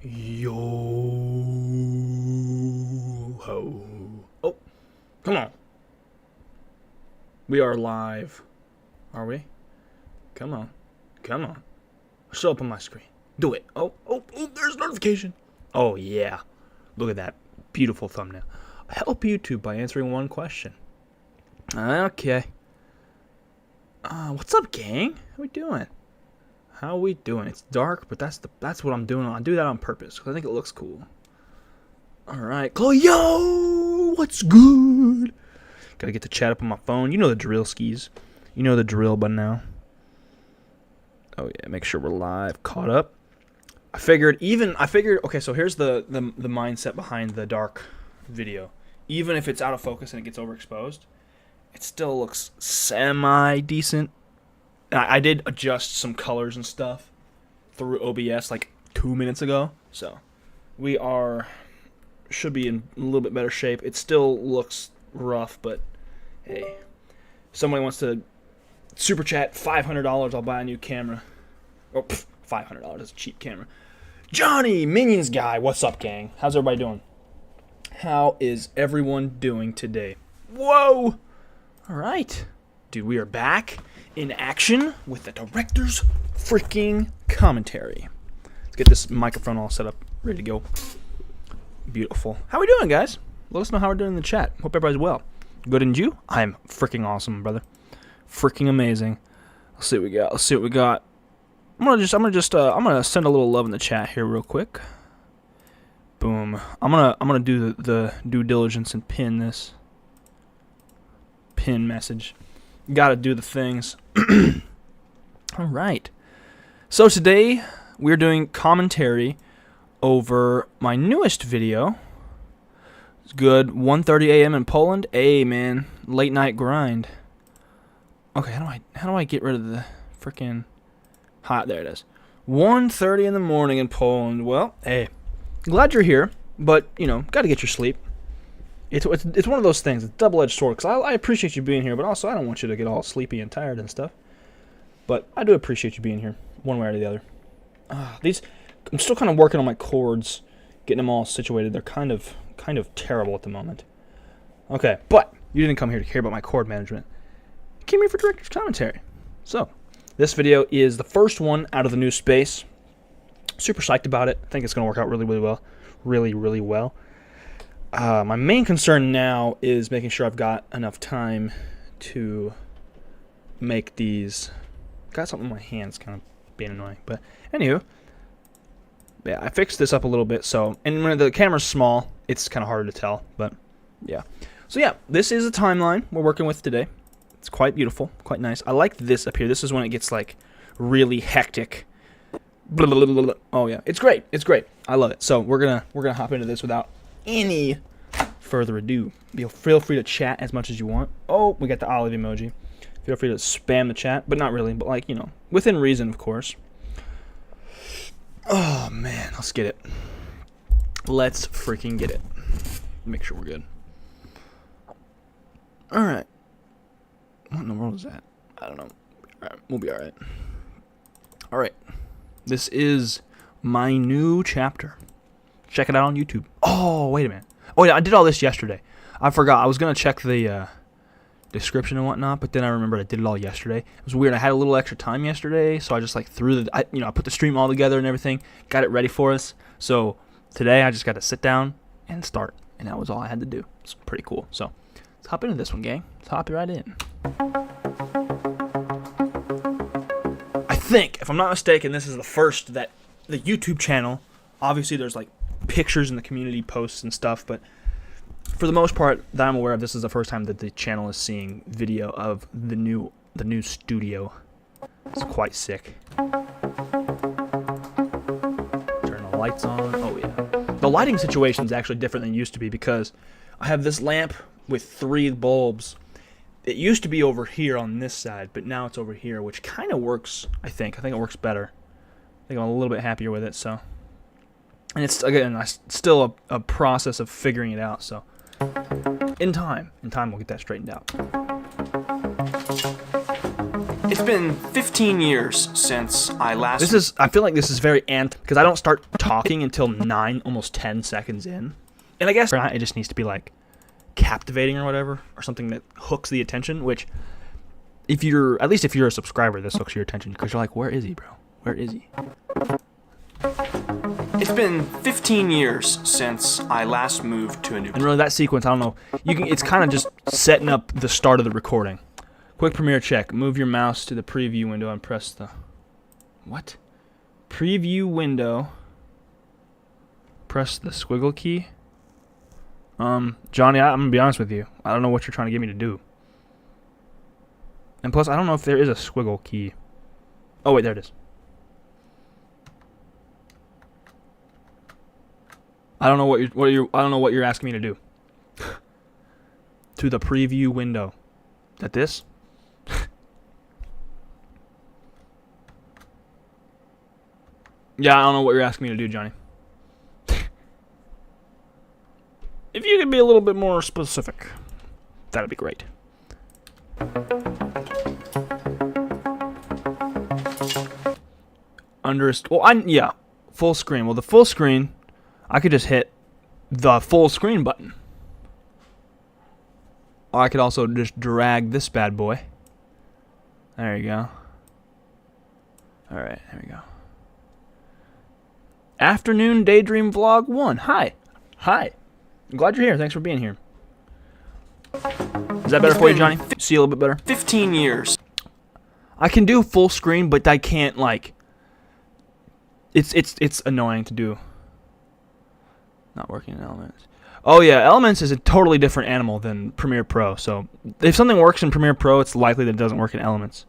Yo ho. Oh, come on. We are live. Are we? Come on. Come on. Show up on my screen. Do it. Oh, there's a notification. Oh, yeah. Look at that beautiful thumbnail. Help YouTube by answering one question. Okay. What's up, gang? How we doing? How we doing? It's dark, but that's what I'm doing. I do that on purpose because I think it looks cool. All right, Chloe, yo, what's good? Gotta get the chat up on my phone. You know the drill, skis. You know the drill by now. Oh yeah, make sure we're live, caught up. I figured. Okay, so here's the mindset behind the dark video. Even if it's out of focus and it gets overexposed, it still looks semi-decent. I did adjust some colors and stuff through OBS like 2 minutes ago, so we should be in a little bit better shape. It still looks rough, but hey, somebody wants to super chat $500, I'll buy a new camera. Oh, $500, that's a cheap camera. Johnny, Minions guy, what's up, gang? How's everybody doing? How is everyone doing today? Whoa! All right, dude, we are back in action with the director's freaking commentary. Let's get this microphone all set up, ready to go. Beautiful. How we doing, guys? Let us know how we're doing in the chat. Hope everybody's well. Good, and you? I'm freaking awesome, brother. Freaking amazing. Let's see what we got. I'm gonna send a little love in the chat here real quick. Boom. I'm gonna do the due diligence and pin this message. Gotta do the things. All right. So today we're doing commentary over my newest video. It's good. 1:30 a.m. in Poland. Hey man, late night grind. Okay, how do I get rid of the freaking hot? There it is. 1:30 in the morning in Poland. Well, hey, glad you're here, but you know, gotta get your sleep. It's one of those things. It's a double-edged sword. Because I appreciate you being here, but also I don't want you to get all sleepy and tired and stuff. But I do appreciate you being here, one way or the other. I'm still kind of working on my chords, getting them all situated. They're kind of terrible at the moment. Okay, but you didn't come here to hear about my chord management. You came here for director's commentary. So this video is the first one out of the new space. Super psyched about it. I think it's going to work out really, really well. Really, really well. My main concern now is making sure I've got enough time to make these. Got something in my hands kind of being annoying. But anywho, yeah, I fixed this up a little bit. So, and when the camera's small, it's kind of hard to tell. But yeah. So yeah, this is a timeline we're working with today. It's quite beautiful, quite nice. I like this up here. This is when it gets like really hectic. Blah, blah, blah, blah. Oh yeah, it's great. It's great. I love it. So we're gonna hop into this without any further ado. Feel free to chat as much as you want. Oh, we got the olive emoji. Feel free to spam the chat, but not really, but like, you know, within reason, of course. Oh man, let's get it. Let's freaking get it. Make sure we're good. Alright. What in the world is that? I don't know. Alright, we'll be alright. Alright. This is my new chapter. Check it out on YouTube. Oh, wait a minute. Oh, yeah, I did all this yesterday. I forgot. I was going to check the description and whatnot, but then I remembered I did it all yesterday. It was weird. I had a little extra time yesterday, so I just like I put the stream all together and everything, got it ready for us. So today I just got to sit down and start, and that was all I had to do. It's pretty cool. So let's hop into this one, gang. Let's hop right in. I think, if I'm not mistaken, this is the first that the YouTube channel, obviously there's like pictures in the community posts and stuff, but for the most part that I'm aware of, this is the first time that the channel is seeing video of the new studio. It's quite sick. Turn the lights on. Oh yeah. The lighting situation is actually different than it used to be because I have this lamp with 3 bulbs. It used to be over here on this side, but now it's over here, which kind of works, I think. I think it works better. I think I'm a little bit happier with it, so. And it's, again, still a process of figuring it out, so. In time we'll get that straightened out. It's been 15 years since I last... I feel like this is very because I don't start talking until 9, almost 10 seconds in. And I guess it just needs to be like captivating or whatever, or something that hooks the attention, which at least if you're a subscriber, this hooks your attention, because you're like, where is he, bro? Where is he? It's been 15 years since I last moved to a new place. And really that sequence, I don't know, it's kind of just setting up the start of the recording. Quick premiere check. Move your mouse to the preview window and press the... What? Preview window. Press the squiggle key. Johnny, I'm going to be honest with you. I don't know what you're trying to get me to do. And plus, I don't know if there is a squiggle key. Oh, wait, there it is. I don't know what you're asking me to do. To the preview window. Is that this? Yeah, I don't know what you're asking me to do, Johnny. If you could be a little bit more specific, that'd be great. Yeah, full screen. Well, the full screen, I could just hit the full screen button. Or I could also just drag this bad boy. There you go. Alright, there we go. Afternoon Daydream Vlog 1. Hi. Hi. I'm glad you're here. Thanks for being here. Is that better for you, Johnny? See a little bit better? 15 years. I can do full screen, but I can't, like... It's annoying to do. Not working in Elements. Oh yeah, Elements is a totally different animal than Premiere Pro. So if something works in Premiere Pro, it's likely that it doesn't work in Elements.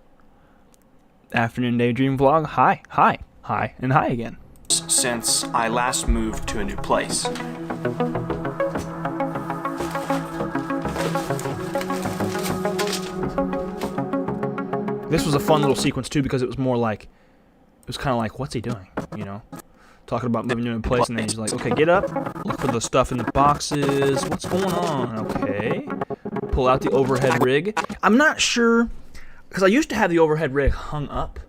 Afternoon Daydream Vlog. Hi. Hi. Hi. And hi again. Since I last moved to a new place. This was a fun little sequence too, because it was more like, it was kind of like, what's he doing, you know? Talking about moving to a new place, and then he's like, okay, get up, look for the stuff in the boxes, what's going on? Okay, pull out the overhead rig. I'm not sure, because I used to have the overhead rig hung up,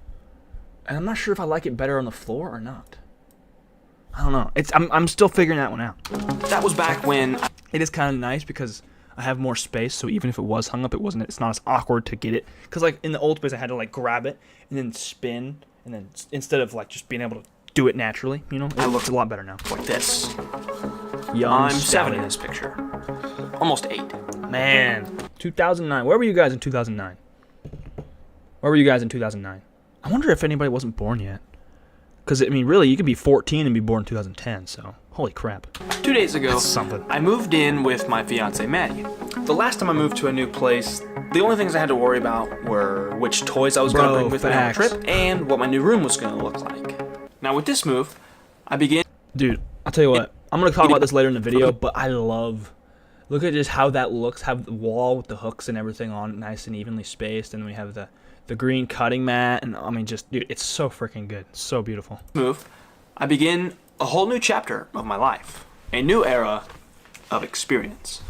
and I'm not sure if I like it better on the floor or not. I don't know. I'm still figuring that one out. That was back when... It is kind of nice because I have more space, so even if it was hung up, it's not as awkward to get it. Because like in the old place, I had to like grab it and then spin, and then instead of like just being able to do it naturally, you know, it looks a lot better now. Like this. I'm 7 in this picture. Almost 8. Man. 2009. Where were you guys in 2009? Where were you guys in 2009? I wonder if anybody wasn't born yet. Because, I mean, really, you could be 14 and be born in 2010, so holy crap. 2 days ago, I moved in with my fiance, Maddie. The last time I moved to a new place, the only things I had to worry about were which toys I was going to bring with me on the trip and what my new room was going to look like. Now, with this move, I began... Dude, I'll tell you what, I'm going to talk about this later in the video, but I love... Look at just how that looks, have the wall with the hooks and everything on it, nice and evenly spaced, and we have the green cutting mat, and I mean, just, dude, it's so freaking good. It's so beautiful. Move. I begin a whole new chapter of my life. A new era of experience.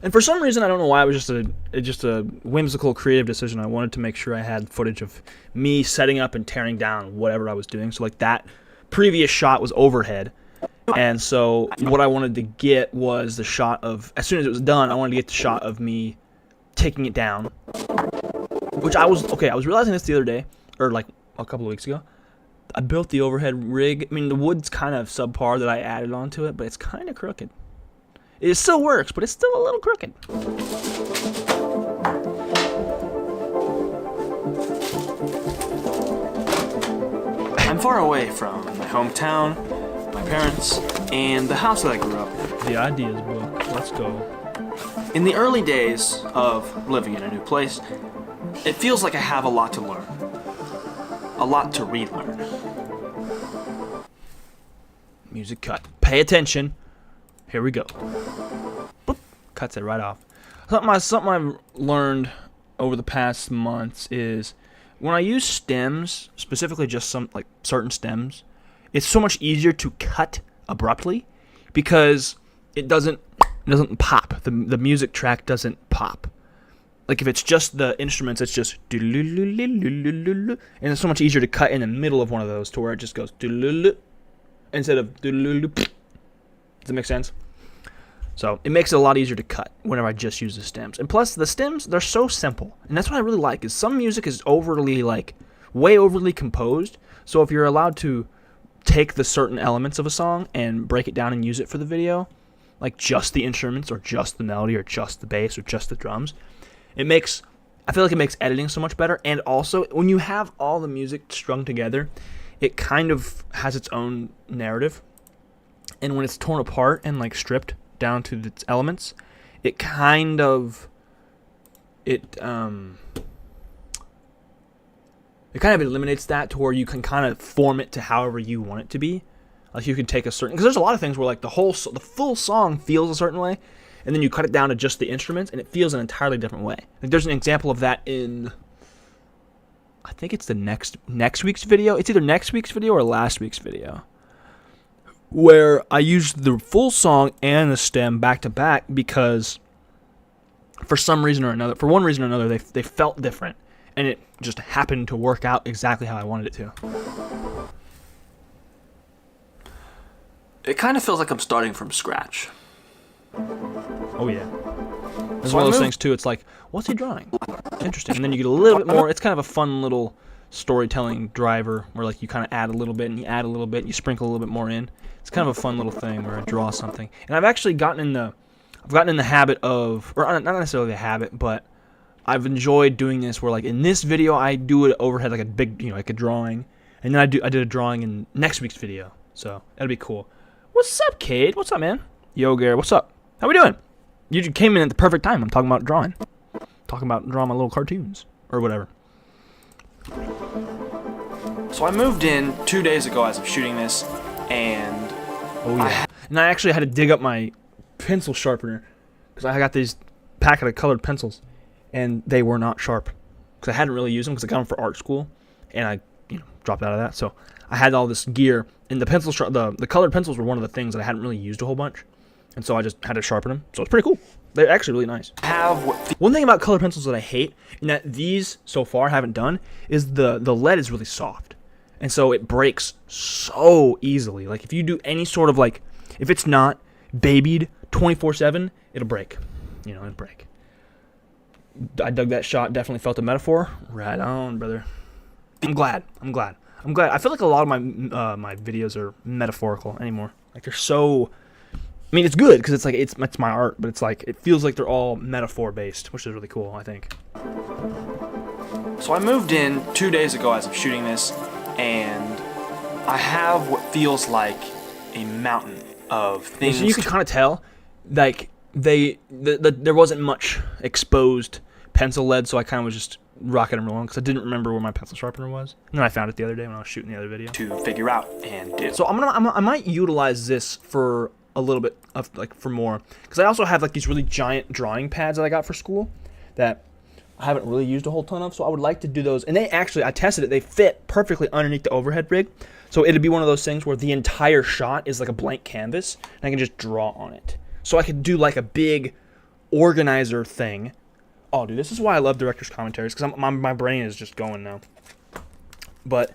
And for some reason, I don't know why, it was just a whimsical, creative decision. I wanted to make sure I had footage of me setting up and tearing down whatever I was doing. So like that previous shot was overhead. And so what I wanted to get was the shot of, as soon as it was done, I wanted to get the shot of me taking it down. Which I was realizing this the other day, or like a couple of weeks ago. I built the overhead rig. I mean, the wood's kind of subpar that I added onto it, but it's kind of crooked. It still works, but it's still a little crooked. I'm far away from my hometown, my parents, and the house that I grew up in. The ideas book. Let's go. In the early days of living in a new place, it feels like I have a lot to learn. A lot to relearn. Music cut. Pay attention. Here we go. Boop. Cuts it right off. Something I've learned over the past months is when I use stems, specifically just some like certain stems, it's so much easier to cut abruptly because it doesn't It doesn't pop. The music track doesn't pop. Like if it's just the instruments, it's just and it's so much easier to cut in the middle of one of those to where it just goes instead of. Does that make sense? So it makes it a lot easier to cut whenever I just use the stems. And plus the stems, they're so simple. And that's what I really like, is some music is overly, like, way overly composed. So if you're allowed to take the certain elements of a song and break it down and use it for the video, like just the instruments or just the melody or just the bass or just the drums, I feel like it makes editing so much better. And also, when you have all the music strung together, it kind of has its own narrative. And when it's torn apart and like stripped down to its elements, it kind of eliminates that to where you can kind of form it to however you want it to be. Like you can take a certain, because there's a lot of things where like the full song feels a certain way, and then you cut it down to just the instruments and it feels an entirely different way. Like there's an example of that in, I think it's the next week's video. It's either next week's video or last week's video, where I used the full song and the stem back to back because for one reason or another, they felt different, and it just happened to work out exactly how I wanted it to. It kind of feels like I'm starting from scratch. Oh yeah. It's one of those things too, it's like, what's he drawing? Interesting. And then you get a little bit more. It's kind of a fun little storytelling driver where like you kind of add a little bit and you add a little bit and you sprinkle a little bit more in. It's kind of a fun little thing where I draw something. And I've actually gotten in the habit of, or not necessarily the habit, but I've enjoyed doing this where like in this video I do it overhead like a big, like a drawing, and then I did a drawing in next week's video. So that'll be cool. What's up, Cade? What's up, man? Yo, Gare, what's up? How we doing? You came in at the perfect time. I'm talking about drawing. Talking about drawing my little cartoons or whatever. So I moved in 2 days ago as of shooting this, and I actually had to dig up my pencil sharpener because I got these packet of colored pencils, and they were not sharp because I hadn't really used them because I got them for art school, and I dropped out of that. So I had all this gear, and the colored pencils were one of the things that I hadn't really used a whole bunch, and so I just had to sharpen them. So it's pretty cool. They're actually really nice. One thing about colored pencils that I hate, and that these so far haven't done, is the lead is really soft, and so it breaks so easily. Like if you do any sort of like, if it's not babied 24/7, it'll break. It'll break. I dug that shot. Definitely felt a metaphor. Right on, brother. I'm glad. I feel like a lot of my my videos are metaphorical anymore. Like they're so. I mean, it's good because it's like it's my art, but it's like it feels like they're all metaphor based, which is really cool, I think. So I moved in 2 days ago as of shooting this, and I have what feels like a mountain of things. So you can kind of tell, like there wasn't much exposed pencil lead, so I kind of was just rocking and rolling because I didn't remember where my pencil sharpener was, and then I found it the other day when I was shooting the other video to figure out and do. So I might utilize this for a little bit of like for more, because I also have like these really giant drawing pads that I got for school that I haven't really used a whole ton of, so I would like to do those. And I tested it, they fit perfectly underneath the overhead rig, so it'd be one of those things where the entire shot is like a blank canvas and I can just draw on it. So I could do like a big organizer thing. Oh dude, this is why I love director's commentaries, because my brain is just going now. But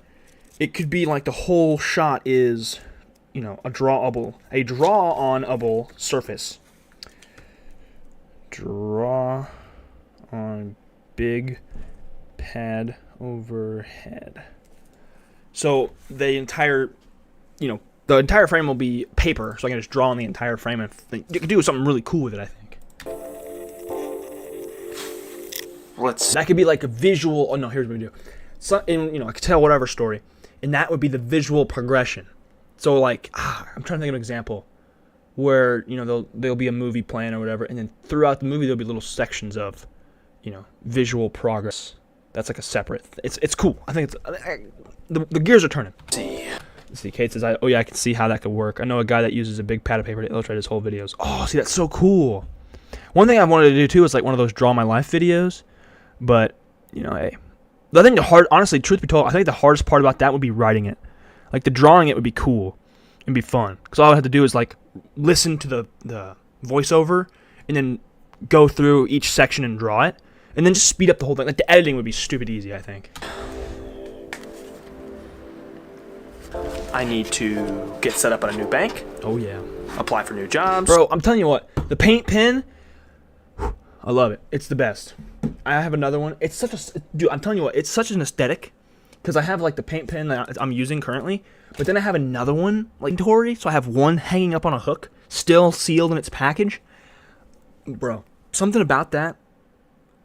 it could be like the whole shot is a draw-on-able surface. Draw on big pad overhead. So the entire frame will be paper, so I can just draw on the entire frame, and you can do something really cool with it, I think. That could be like a visual. Oh no, here's what we do. So, I could tell whatever story, and that would be the visual progression. So like, I'm trying to think of an example where there'll be a movie playing or whatever, and then throughout the movie there'll be little sections of, visual progress. That's like a separate. It's cool. I think the gears are turning. Let's see, Kate says, "Oh yeah, I can see how that could work. I know a guy that uses a big pad of paper to illustrate his whole videos." Oh, see, that's so cool. One thing I wanted to do too is like one of those draw my life videos, but hey, I think honestly, truth be told, I think the hardest part about that would be writing it. Like the drawing it would be cool and be fun, because all I have to do is like listen to the voiceover and then go through each section and draw it, and then just speed up the whole thing. Like, the editing would be stupid easy, I think. I need to get set up at a new bank. Oh, yeah. Apply for new jobs. Bro, I'm telling you what, the paint pen, I love it. It's the best. I have another one. It's such a... Dude, I'm telling you what, it's such an aesthetic. Because I have, like, the paint pen that I'm using currently. But then I have another one, like, Tory. So I have one hanging up on a hook, still sealed in its package. Bro, something about that,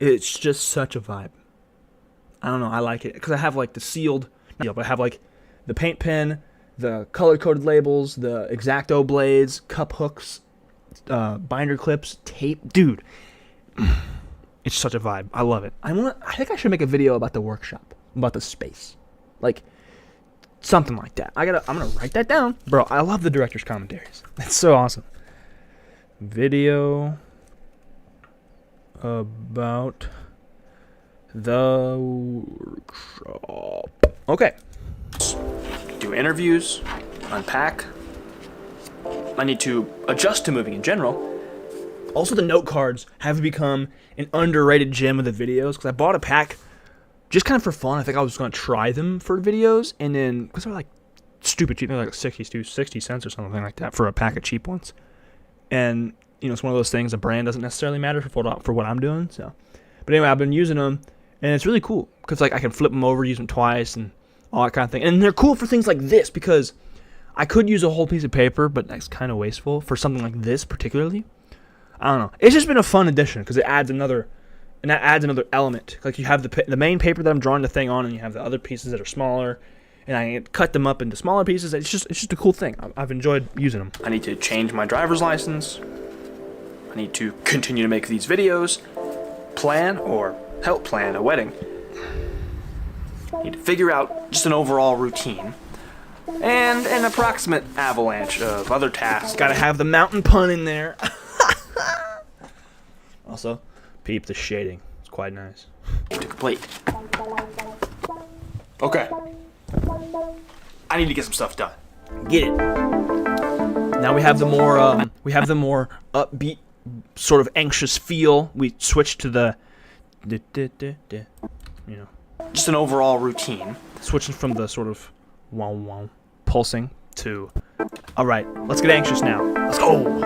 it's just such a vibe. I don't know, I like it. Because I have, like, the sealed... But I have, like, the paint pen, the color-coded labels, the X-Acto blades, cup hooks, binder clips, tape. Dude, it's such a vibe. I love it. I think I should make a video about the workshop, about the space. Like, something like that. I'm gonna write that down. Bro, I love the director's commentaries. It's so awesome. Video about the workshop. Okay. Do interviews, unpack. I need to adjust to moving in general. Also, the note cards have become an underrated gem of the videos, because I bought a pack just kind of for fun. I think I was going to try them for videos, and then, because they're like stupid cheap, they're like 60 cents or something like that for a pack of cheap ones. And, you know, it's one of those things, a brand doesn't necessarily matter for what I'm doing, so. But anyway, I've been using them, and it's really cool, because like I can flip them over, use them twice, and all that kind of thing. And they're cool for things like this, because I could use a whole piece of paper, but that's kind of wasteful for something like this particularly. I don't know. It's just been a fun addition, because it adds another element. Like, you have the main paper that I'm drawing the thing on, and you have the other pieces that are smaller, and I cut them up into smaller pieces. It's just a cool thing. I've enjoyed using them. I need to change my driver's license. I need to continue to make these videos, plan or help plan a wedding. I need to figure out just an overall routine and an approximate avalanche of other tasks. Gotta have the mountain pun in there. Also, peep the shading. It's quite nice. To complete. Okay. I need to get some stuff done. Get it. Now we have the more upbeat, sort of anxious feel. We switch to the you know, just an overall routine. Switching from the sort of wow wow pulsing to, all right, let's get anxious now. Let's go.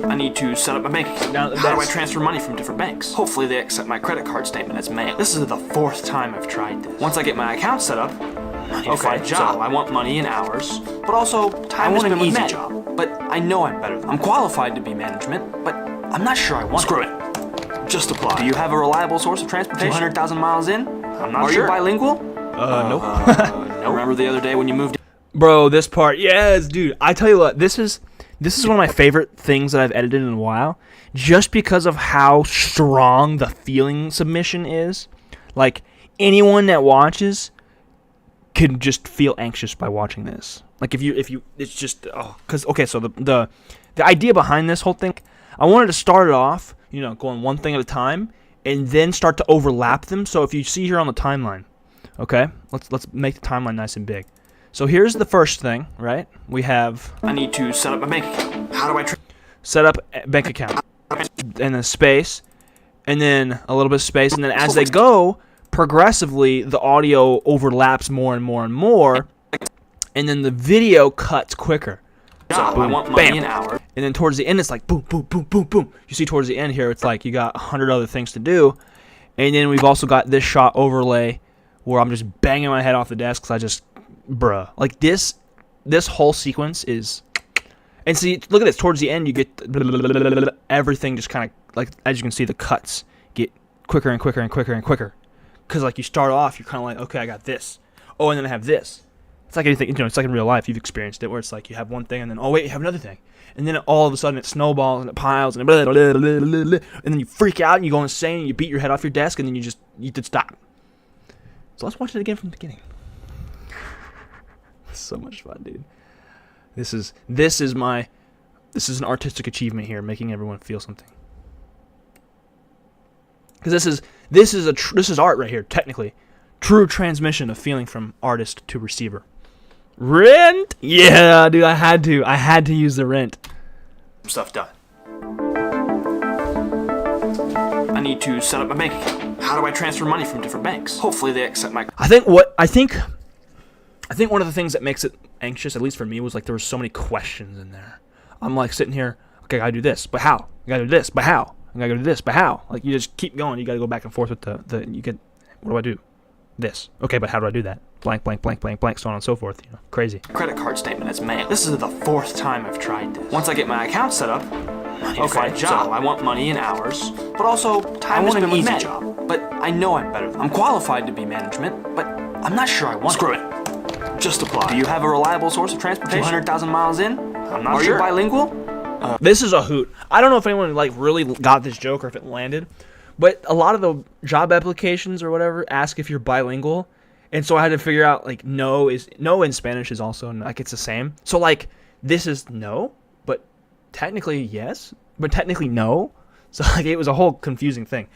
I need to set up a bank account. How do I transfer money from different banks? Hopefully they accept my credit card statement as mail. This is the 4th time I've tried this. Once I get my account set up, I need to find a job. So I want money and hours, but also time to spend with men. Job. But I know I'm better than I'm qualified to be management, but I'm not sure I want Screw it. Just apply. Do you have a reliable source of transportation? 200,000 miles in? I'm not sure. Are you bilingual? Nope. No. Remember the other day when you moved? Bro, this part, yes, dude. I tell you what, this is one of my favorite things that I've edited in a while, just because of how strong the feeling submission is. Like, anyone that watches can just feel anxious by watching this. Like, if you, it's just, because okay, so the idea behind this whole thing, I wanted to start it off, you know, going one thing at a time, and then start to overlap them. So if you see here on the timeline, okay, let's make the timeline nice and big. So here's the first thing, right? We have... I need to set up a bank account. How do I... set up a bank account. And then space. And then a little bit of space. And then as they go, progressively, the audio overlaps more and more and more. And then the video cuts quicker. So boom, I want money an hour. And then towards the end, it's like boom, boom, boom, boom, boom. You see towards the end here, it's like you got 100 other things to do. And then we've also got this shot overlay where I'm just banging my head off the desk because I just... Bruh, like this whole sequence is, and see, look at this. Towards the end, you get everything just kind of like, as you can see, the cuts get quicker and quicker and quicker and quicker, because like you start off, you're kind of like, okay, I got this, oh, and then I have this. It's like anything, you know, it's like in real life. You've experienced it, where it's like you have one thing, and then oh wait, you have another thing, and then all of a sudden it snowballs and it piles and and then you freak out and you go insane and you beat your head off your desk, and then you did stop. So let's watch it again from the beginning. So much fun, dude. This is an artistic achievement here, making everyone feel something. Because this is art right here, technically. True transmission of feeling from artist to receiver. Rent? Yeah, dude, I had to use the rent. Stuff done. need to set up a bank account. How do I transfer money from different banks? Hopefully they accept my... I think one of the things that makes it anxious, at least for me, was like there were so many questions in there. I'm like sitting here, okay, I gotta do this, but how? I gotta do this, but how? I gotta do this, but how? Like you just keep going. You gotta go back and forth with you get, what do I do? This. Okay, but how do I do that? Blank, blank, blank, blank, blank, so on and so forth. You know, crazy. Credit card statement as mail. This is the 4th time I've tried this. Once I get my account set up, money to find a job. So I want money in hours, but also time to spend with men. Job. But I know I'm better than I'm qualified to be management, but I'm not sure I want Screw it. Just apply. Do you have a reliable source of transportation? 200,000 miles in? I'm not sure. Are you bilingual? This is a hoot. I don't know if anyone like really got this joke or if it landed, but a lot of the job applications or whatever ask if you're bilingual, and so I had to figure out like no in Spanish is also like it's the same. So like this is no, but technically yes, but technically no. So like it was a whole confusing thing.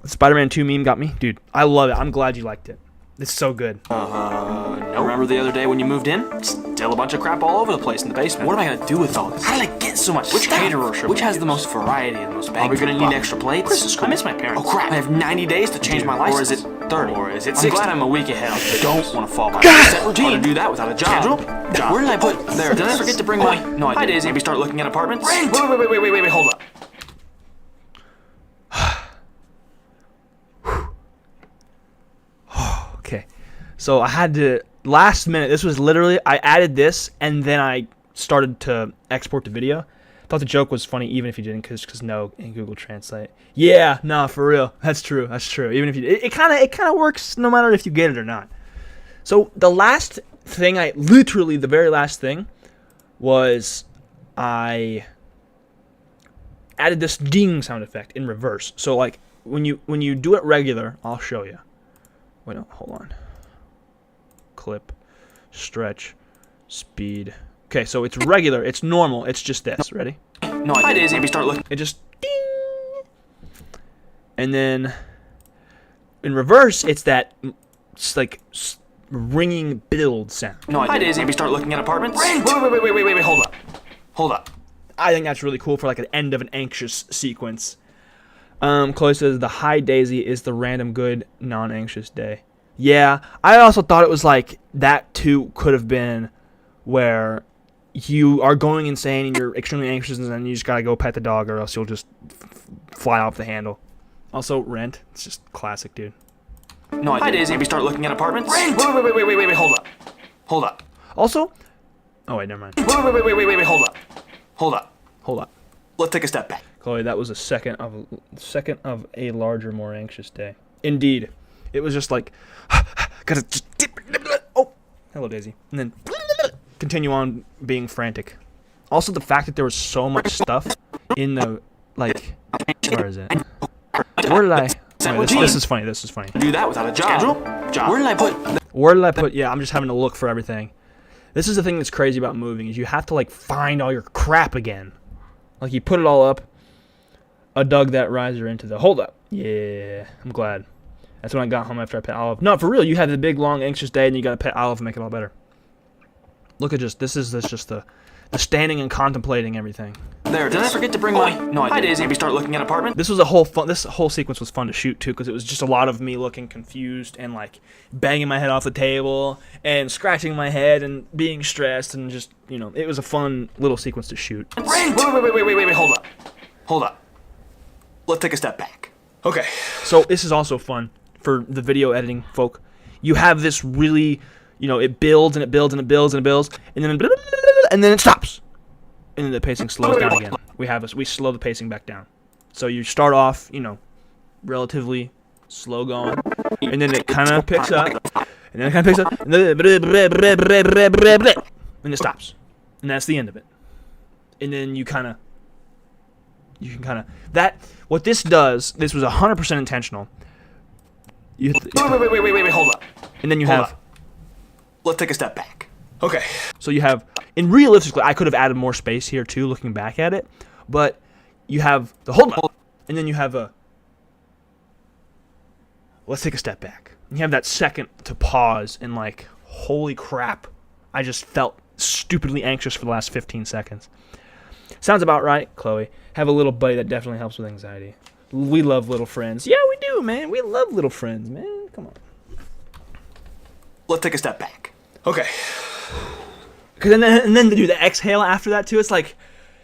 The Spider-Man 2 meme got me, dude. I love it. I'm glad you liked it. It's so good. No. Remember the other day when you moved in? Still a bunch of crap all over the place in the basement. What am I gonna do with all this? How did I get so much Which stuff? Caterer should Which has the most variety and the most bang? Are we gonna need extra plates? Chris is cool. I miss my parents. Oh crap! I have 90 days to change my license. Or is it 30? Or is it 60? I'm glad I'm a week ahead. I don't want to fall behind. Set routine. To do that without a job. Schedule? Job. Where did I put? There. Did I forget to bring my? No, I didn't. Hi Daisy. Maybe start looking at apartments. Rent. Wait. Hold up. Okay. So I had to, last minute, this was literally, I added this, and then I started to export the video. Thought the joke was funny, even if you didn't, because no in Google Translate. Yeah, no, for real. That's true. Even if you, it kind of works no matter if you get it or not. So the last thing, literally the very last thing, was I added this ding sound effect in reverse. So like, when you do it regular, I'll show you. Wait, no, hold on. Clip, stretch, speed. Okay, so it's regular, it's normal, it's just this. Ready? No, I didn't. Maybe start looking. It just ding. And then in reverse, it's that like ringing build sound. No, I didn't. Maybe start looking at apartments. Wait, hold up. I think that's really cool for like an end of an anxious sequence. Chloe says the hi Daisy is the random good non-anxious day. Yeah, I also thought it was like that too could have been where you are going insane and you're extremely anxious and then you just gotta go pet the dog or else you'll just fly off the handle. Also, Rent. It's just classic, dude. No, hi Daisy. Maybe start looking at apartments. Rent. Wait. Hold up. Also, oh wait, never mind. Wait. Hold up. Let's take a step back. Chloe, that was a second of a larger, more anxious day. Indeed, it was just like, gotta just dip. Oh, hello, Daisy, and then continue on being frantic. Also, the fact that there was so much stuff in the like, where is it? Where did I? Oh, this is funny. Do that without a job. Where did I put? Yeah, I'm just having to look for everything. This is the thing that's crazy about moving is you have to like find all your crap again. Like you put it all up. I dug that riser into the... Hold up. Yeah, I'm glad. That's when I got home after I pet Olive. No, for real, you had the big, long, anxious day, and you got to pet Olive and make it all better. Look at this is just the standing and contemplating everything. There, did I forget to bring my... No, I didn't. Hi, Daisy. Maybe start looking at apartments. This whole sequence was fun to shoot, too, because it was just a lot of me looking confused and, like, banging my head off the table and scratching my head and being stressed and just, you know, it was a fun little sequence to shoot. Wait, hold up. Let's take a step back. Okay. So this is also fun for the video editing folk. You have this really, you know, it builds and it builds and it builds and it builds, and then it stops, and then the pacing slows down again. We slow the pacing back down. So you start off, you know, relatively slow going, and then it kind of picks up, and then it kind of picks up, and then it stops, and that's the end of it. And then you can kind of what this does. This was 100% intentional. Wait, hold up. And then you have. Let's take a step back. Okay. So you have, and realistically, I could have added more space here too, looking back at it, but you have the hold up, and then you have a. Let's take a step back. And you have that second to pause and like, holy crap, I just felt stupidly anxious for the last 15 seconds. Sounds about right, Chloe. Have a little buddy that definitely helps with anxiety. We love little friends. Yeah, we do, man. We love little friends, man. Come on. Let's take a step back. Okay. Cause and then to do the exhale after that too. It's like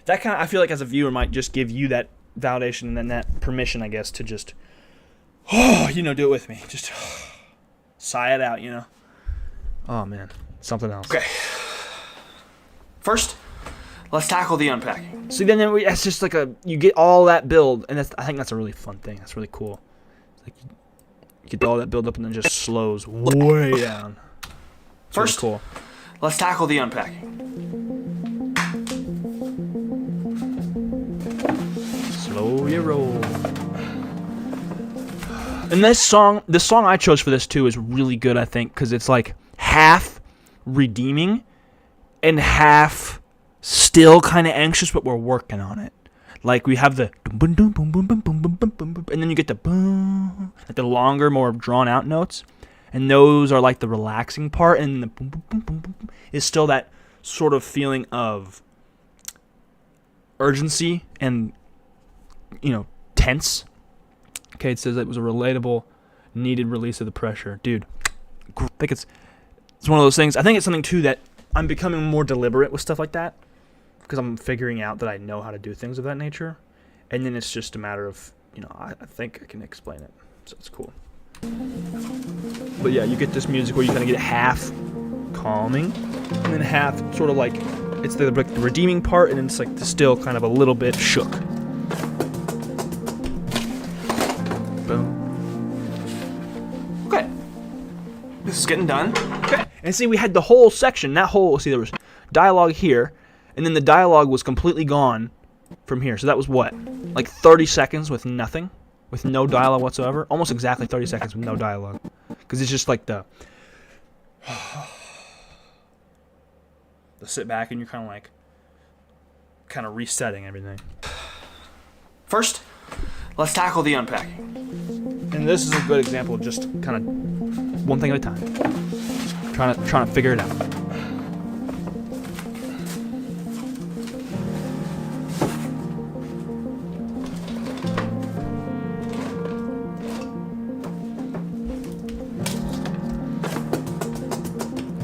that kind of. I feel like as a viewer might just give you that validation and then that permission, I guess, to just, do it with me. Just sigh it out, Oh man, something else. Okay. First, let's tackle the unpacking. See, then that's just like you get all that build, and I think that's a really fun thing. That's really cool. It's like you get all that build up and then just slows way down. First, really cool. Let's tackle the unpacking. Slow your roll. And this song I chose for this too is really good, I think, because it's like half redeeming and half still kind of anxious, but we're working on it. Like we have the boom boom boom boom boom boom boom boom boom, and then you get the boom, like the longer, more drawn out notes, and those are like the relaxing part, and the boom boom boom boom boom is still that sort of feeling of urgency and tense. Okay, it says it was a relatable, needed release of the pressure, dude. I think it's one of those things. I think it's something too that I'm becoming more deliberate with stuff like that. Because I'm figuring out that I know how to do things of that nature. And then it's just a matter of, I think I can explain it. So it's cool. But yeah, you get this music where you kind of get half calming, and then half sort of like, it's the redeeming part, and then it's like still kind of a little bit shook. Boom. Okay. This is getting done. Okay. And see, we had the whole section, there was dialogue here, and then the dialogue was completely gone from here. So that was what? Like 30 seconds with nothing? With no dialogue whatsoever? Almost exactly 30 seconds with no dialogue. Because it's just like the sit back and you're kind of resetting everything. First, let's tackle the unpacking. And this is a good example of just kind of one thing at a time. Trying to figure it out.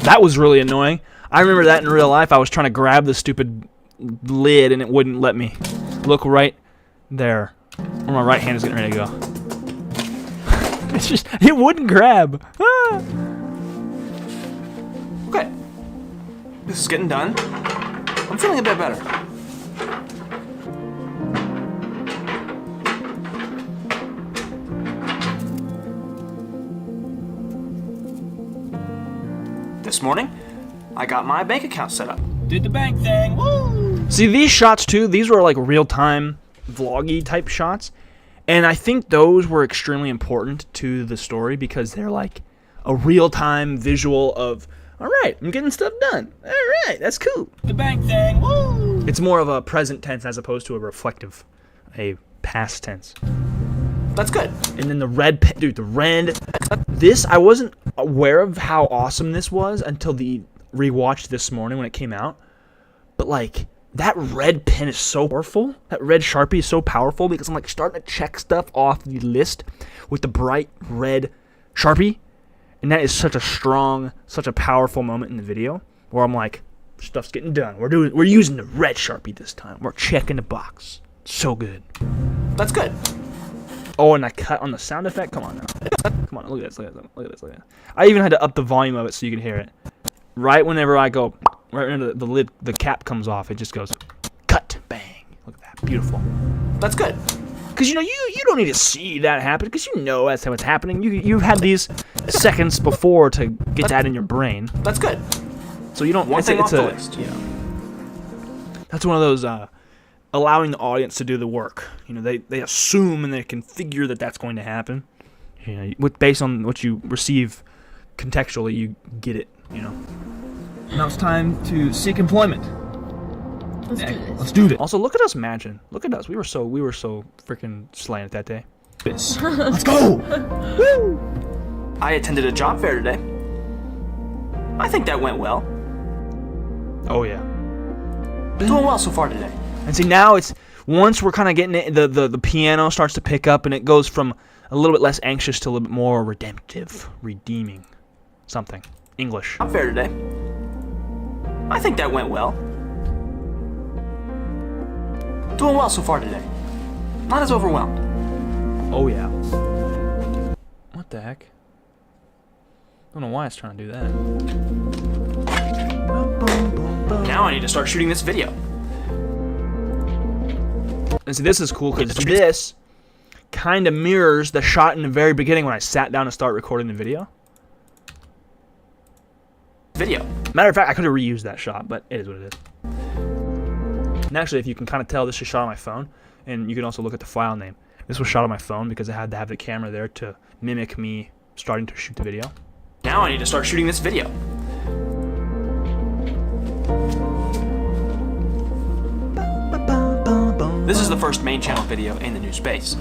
That was really annoying. I remember that in real life. I was trying to grab the stupid lid and it wouldn't let me. Look right there. Where my right hand is getting ready to go. It wouldn't grab. Ah. Okay. This is getting done. I'm feeling a bit better. This morning, I got my bank account set up. Did the bank thing. Woo! See, these shots too, these were like real-time vloggy type shots. And I think those were extremely important to the story because they're like a real-time visual of, all right, I'm getting stuff done. All right, that's cool. The bank thing. Woo! It's more of a present tense as opposed to a past tense. That's good. And then the red pen, dude, this, I wasn't aware of how awesome this was until the rewatch this morning when it came out. But like, that red pen is so powerful. That red Sharpie is so powerful because I'm like starting to check stuff off the list with the bright red Sharpie. And that is such a powerful moment in the video where I'm like, stuff's getting done. We're using the red Sharpie this time. We're checking the box. So good. That's good. Oh, and I cut on the sound effect. Come on now. Come on, look at this. I even had to up the volume of it so you could hear it. Right whenever I go, right when the lid, the cap comes off, it just goes, cut, bang. Look at that, beautiful. That's good. Because you don't need to see that happen because that's how it's happening. You've had these seconds before to get that in your brain. That's good. So you don't. One thing off the list. That's one of those. Allowing the audience to do the work. They assume and they can figure that that's going to happen. Based on what you receive contextually, you get it. Now it's time to seek employment. Let's do this. Also, look at us matching. Look at us. We were so freaking slaying it that day. Let's go. Woo! I attended a job fair today. I think that went well. Oh yeah. Doing well so far today. And see, now once we're kind of getting it, the piano starts to pick up, and it goes from a little bit less anxious to a little bit more redemptive, redeeming, something. English. Not fair today. I think that went well. Doing well so far today. Not as overwhelmed. Oh yeah. What the heck? I don't know why it's trying to do that. Now I need to start shooting this video. And see, this is cool because this kind of mirrors the shot in the very beginning when I sat down to start recording the video. Matter of fact, I could have reused that shot, but it is what it is. And actually, if you can kind of tell, this is shot on my phone, and you can also look at the file name. This was shot on my phone because I had to have the camera there to mimic me starting to shoot the video. Now I need to start shooting this video. This is the first main channel video in the new space.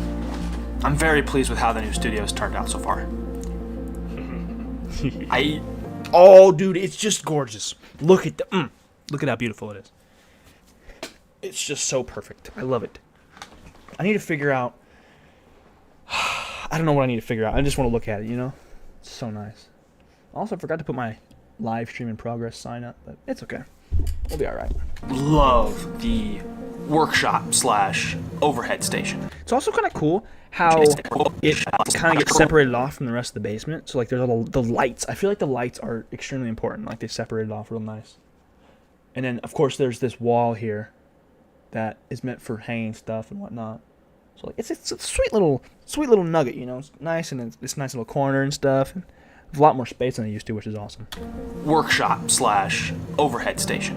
I'm very pleased with how the new studio's turned out so far. Oh, dude, it's just gorgeous. Look at look at how beautiful it is. It's just so perfect. I love it. I need to figure out. I don't know what I need to figure out. I just want to look at it, you know? It's so nice. Also, I forgot to put my live stream in progress sign up, but it's okay. We'll be all right. Love the workshop / overhead station. It's also kind of cool how it kind of gets separated off from the rest of the basement. So like there's all the lights. I feel like the lights are extremely important. Like they separated off real nice. And then of course there's this wall here that is meant for hanging stuff and whatnot. So like it's a sweet little nugget, you know. It's nice, and it's this nice little corner and stuff. And there's a lot more space than I used to, which is awesome. Workshop / overhead station.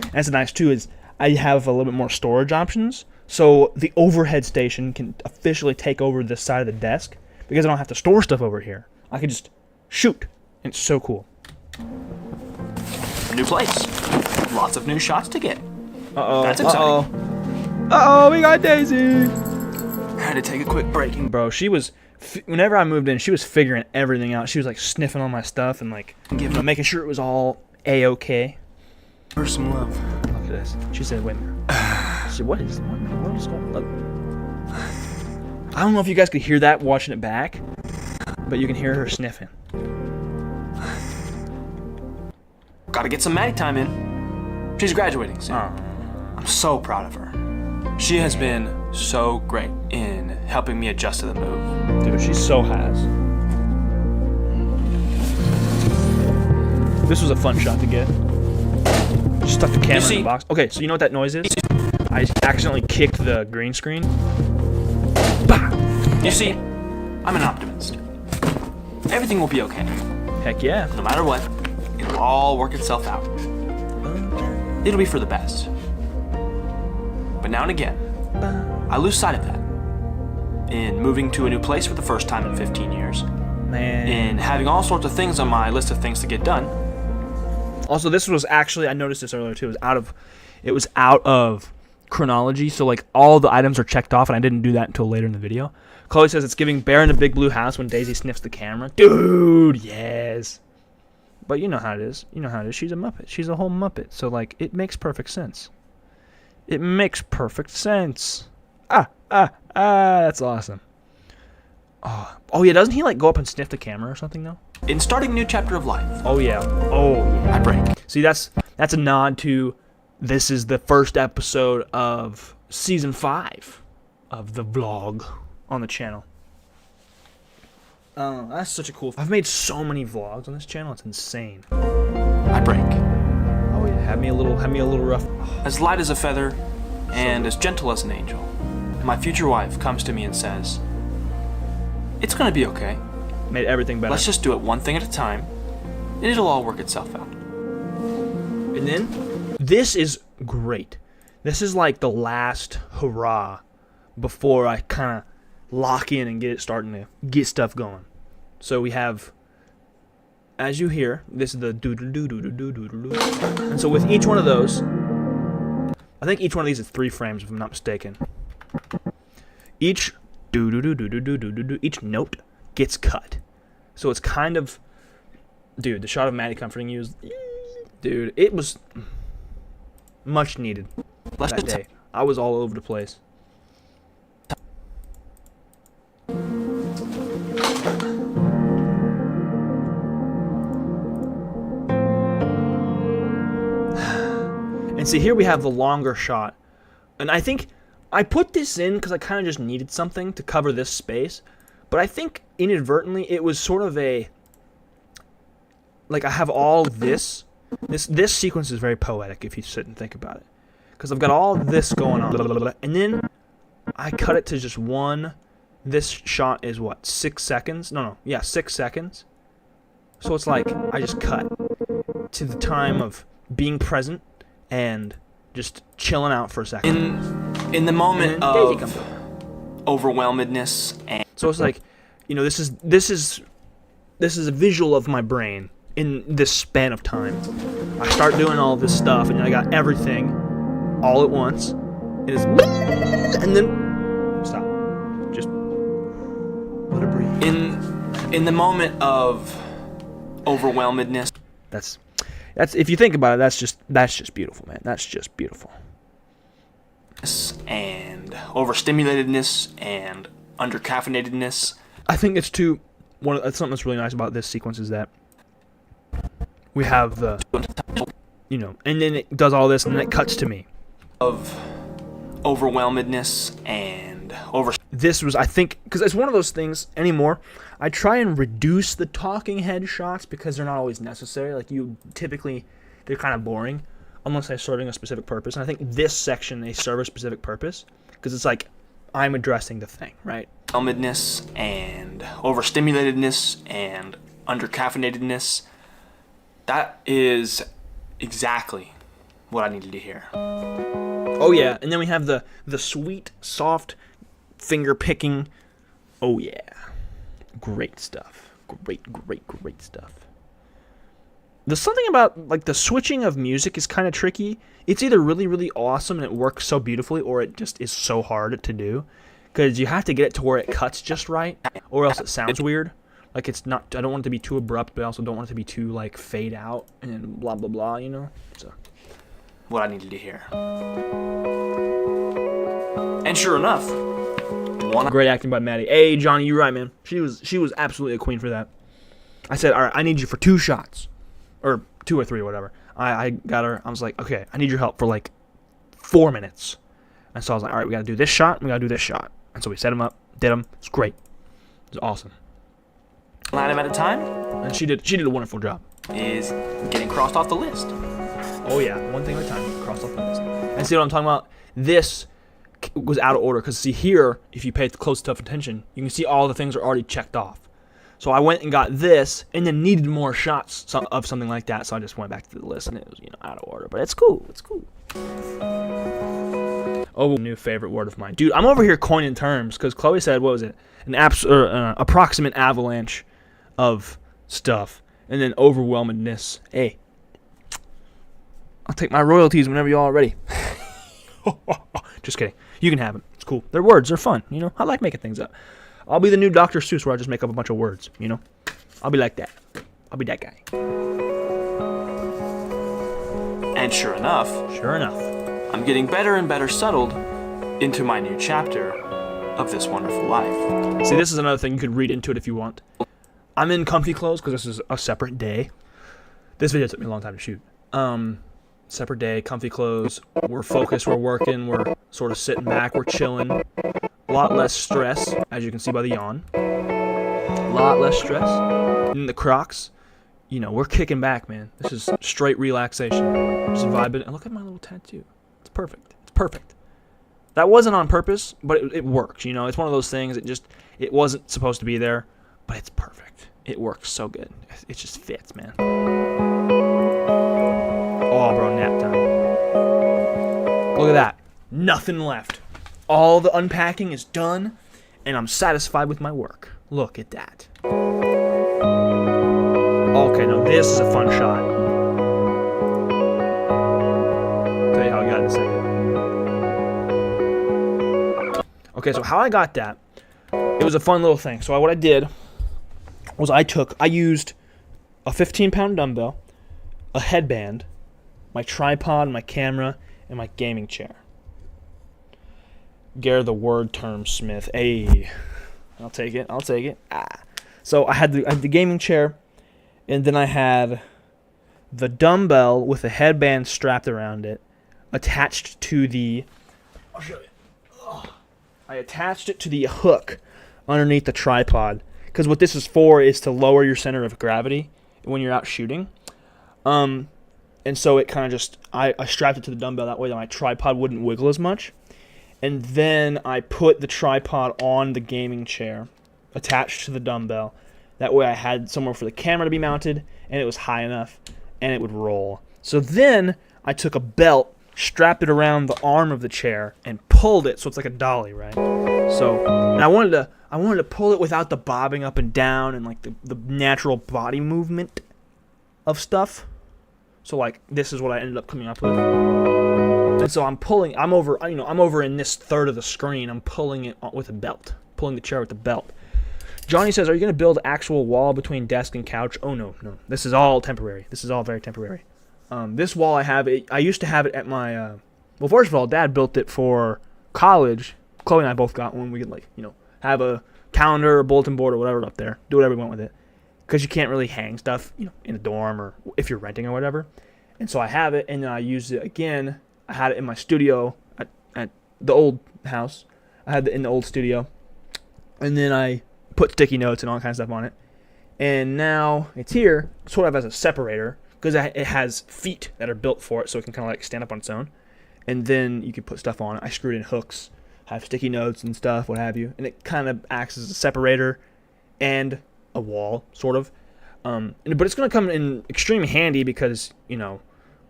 And that's nice too, is I have a little bit more storage options. So the overhead station can officially take over this side of the desk because I don't have to store stuff over here. I can just shoot, and it's so cool. New place. Lots of new shots to get. Uh-oh. That's exciting. Uh-oh, we got Daisy. I had to take a quick break. Bro, she was, whenever I moved in, she was figuring everything out. She was like sniffing on my stuff and like making sure it was all A-okay. For some love. Look at this. She said, wait a minute. She said, what is going on? I don't know if you guys could hear that watching it back, but you can hear her sniffing. Gotta get some Maddie time in. She's graduating soon. I'm so proud of her. She has been so great in helping me adjust to the move. Dude, she so has. This was a fun shot to get. Just stuck the camera in the box. Okay, so you know what that noise is? I accidentally kicked the green screen. Bah! You see, I'm an optimist. Everything will be okay. Heck yeah. No matter what, it'll all work itself out. It'll be for the best. But now and again, I lose sight of that. In moving to a new place for the first time in 15 years. Man. In having all sorts of things on my list of things to get done. Also, this was actually, I noticed this earlier too, it was out of chronology, so like all the items are checked off, and I didn't do that until later in the video. Chloe says it's giving Bear in a Big Blue House when Daisy sniffs the camera. Dude, yes. But you know how it is. You know how it is. She's a Muppet. She's a whole Muppet. So like, it makes perfect sense. It makes perfect sense. That's awesome. Oh yeah, doesn't he like go up and sniff the camera or something though? In starting a new chapter of life. Oh yeah. I break. See, that's a nod to this is the first episode of season 5 of the vlog on the channel. Oh, that's such a cool. I've made so many vlogs on this channel. It's insane. I break. Oh yeah, have me a little rough. As light as a feather and as gentle as an angel. My future wife comes to me and says, "It's gonna be okay. Made everything better. Let's just do it one thing at a time, and it'll all work itself out." And then, this is great. This is like the last hurrah before I kind of lock in and get it starting to get stuff going. So we have, as you hear, this is the doodle-doo-doo-doo-doo-doo-doo. And so with each one of those, I think each one of these is 3 frames if I'm not mistaken. Each do-do-do-do-do-do-do-do, each note gets cut. So it's kind of, dude, the shot of Maddie comforting you is, dude, it was much needed. that day. I was all over the place. And see, here we have the longer shot. And I think I put this in because I kind of just needed something to cover this space. But I think inadvertently it was sort of a... Like, I have all this. This sequence is very poetic if you sit and think about it. Because I've got all this going on. And then I cut it to just one. This shot is what? 6 seconds? No. Yeah, 6 seconds. So it's like I just cut to the time of being present and just chilling out for a second. In the moment of overwhelmedness, and so it's like, you know, this is a visual of my brain in this span of time. I start doing all this stuff, and I got everything all at once. And it's and then stop. Just let it breathe. In the moment of overwhelmedness. That's if you think about it, that's just beautiful, man. That's just beautiful. And overstimulatedness and undercaffeinatedness. I think it's something that's really nice about this sequence is that we have the, you know, and then it does all this and then it cuts to me. Of overwhelmedness and This was, I think, because it's one of those things anymore. I try and reduce the talking head shots because they're not always necessary. Like they're kind of boring unless they're serving a specific purpose. And I think this section they serve a specific purpose because it's like I'm addressing the thing, right? Overwhelmedness and overstimulatedness and undercaffeinatedness. That is exactly what I needed to hear. Oh yeah, and then we have the sweet, soft finger picking. Oh yeah. Great stuff. Great stuff. There's something about like the switching of music is kind of tricky. It's either really, really awesome and it works so beautifully, or it just is so hard to do. Because you have to get it to where it cuts just right, or else it sounds weird. Like it's not. I don't want it to be too abrupt, but I also don't want it to be too like fade out and then blah blah blah. You know. So what I needed to hear. And sure enough, great acting by Maddie. Hey Johnny, you're right, man. She was absolutely a queen for that. I said, all right, I need you for 2 shots, or 2 or 3 or whatever. I got her. I was like, okay, I need your help for like 4 minutes. And so I was like, all right, we got to do this shot, and we got to do this shot. And so we set them up, did them. It's great. It was awesome. Line them at a time. And she did a wonderful job. Is getting crossed off the list. Oh yeah, one thing at a time, crossed off the list. And see what I'm talking about? This was out of order because see here, if you pay close enough attention, you can see all the things are already checked off. So I went and got this, and then needed more shots of something like that. So I just went back to the list, and it was out of order. But it's cool. It's cool. Oh, new favorite word of mine, dude. I'm over here coining terms because Chloe said, what was it? An approximate avalanche of stuff, and then overwhelmedness. Hey, I'll take my royalties whenever y'all are ready. Just kidding. You can have them. It's cool. They're words. They're fun. I like making things up. I'll be the new Dr. Seuss where I just make up a bunch of words. I'll be like that. I'll be that guy. And sure enough, I'm getting better and better settled into my new chapter of this wonderful life. See, this is another thing. You could read into it if you want. I'm in comfy clothes because this is a separate day. This video took me a long time to shoot. Separate day, comfy clothes. We're focused, we're working, we're sort of sitting back, we're chilling. A lot less stress, as you can see by the yawn. A lot less stress. In the Crocs, we're kicking back, man. This is straight relaxation. Just vibing. And look at my little tattoo. It's perfect. It's perfect. That wasn't on purpose, but it works. It's one of those things. It wasn't supposed to be there, but it's perfect. It works so good. It just fits, man. Oh, bro, nap time. Look at that. Nothing left. All the unpacking is done, and I'm satisfied with my work. Look at that. Okay, now this is a fun shot. Tell you how I got it in a second. Okay, so how I got that, it was a fun little thing. So what I did was I used a 15-pound dumbbell, a headband, my tripod, my camera, and my gaming chair. Gare the word term Smith. Hey, I'll take it. So I had the gaming chair, and then I had the dumbbell with a headband strapped around it, attached to the. I'll show you. I attached it to the hook underneath the tripod, because what this is for is to lower your center of gravity when you're out shooting. And so it kind of just I strapped it to the dumbbell that way that my tripod wouldn't wiggle as much. And then I put the tripod on the gaming chair, attached to the dumbbell. That way I had somewhere for the camera to be mounted, and it was high enough, and it would roll. So then I took a belt, strapped it around the arm of the chair, and pulled it so it's like a dolly, right? So, and I wanted to pull it without the bobbing up and down and like the natural body movement of stuff. So like this is what I ended up coming up with. And so I'm over in this third of the screen. I'm pulling it with a belt, pulling the chair with the belt. Johnny says, "Are you going to build actual wall between desk and couch?" Oh no. This is all temporary. This is all very temporary. This wall I used to have it at my. Well, first of all, Dad built it for college. Chloe and I both got one. We could have a calendar or bulletin board or whatever up there. Do whatever we want with it, because you can't really hang stuff in a dorm or if you're renting or whatever. And so I have it, and then I used it again. I had it in my studio at the old house. I had it in the old studio, and then I put sticky notes and all kinds of stuff on it. And now it's here, sort of as a separator, because it has feet that are built for it, so it can kind of like stand up on its own. And then you can put stuff on it. I screwed in hooks, have sticky notes and stuff, what have you. And it kind of acts as a separator and a wall, sort of. But it's going to come in extremely handy because,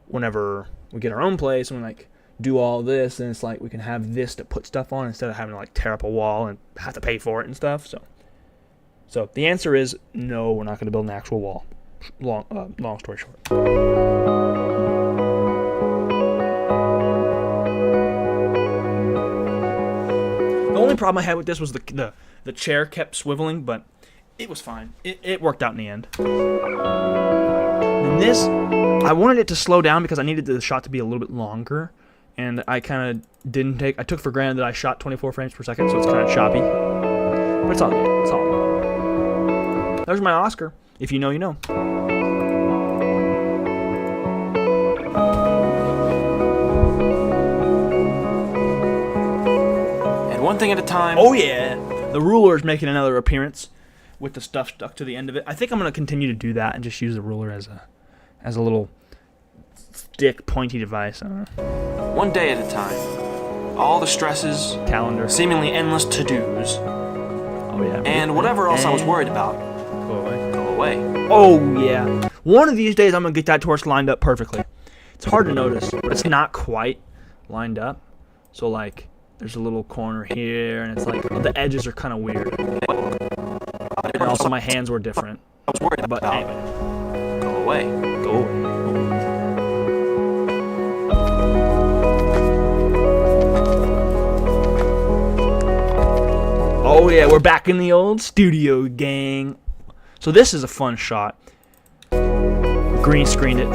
whenever we get our own place and we do all this, and it's like we can have this to put stuff on instead of having to tear up a wall and have to pay for it and stuff. So the answer is no, we're not going to build an actual wall. Long story short. The only problem I had with this was the chair kept swiveling, but it was fine. It worked out in the end. And this, I wanted it to slow down because I needed the shot to be a little bit longer, and I kind of I took for granted that I shot 24 frames per second, so it's kind of choppy. But it's all good. It's all good. There's my Oscar. If you know, you know. And one thing at a time. Oh yeah, the ruler is making another appearance with the stuff stuck to the end of it. I think I'm gonna continue to do that and just use the ruler as a little stick pointy device. I don't know. One day at a time. All the stresses, Calendar, seemingly endless to-dos, oh yeah, and whatever else I was worried about. Go away. Away. Oh yeah. One of these days I'm gonna get that torch lined up perfectly. It's hard to notice, but it's not quite lined up. So there's a little corner here, and it's the edges are kind of weird. And also my hands were different. I was worried about. Anyway. Go away. Go away. Oh yeah, we're back in the old studio, gang. So this is a fun shot. Green screened it. Pull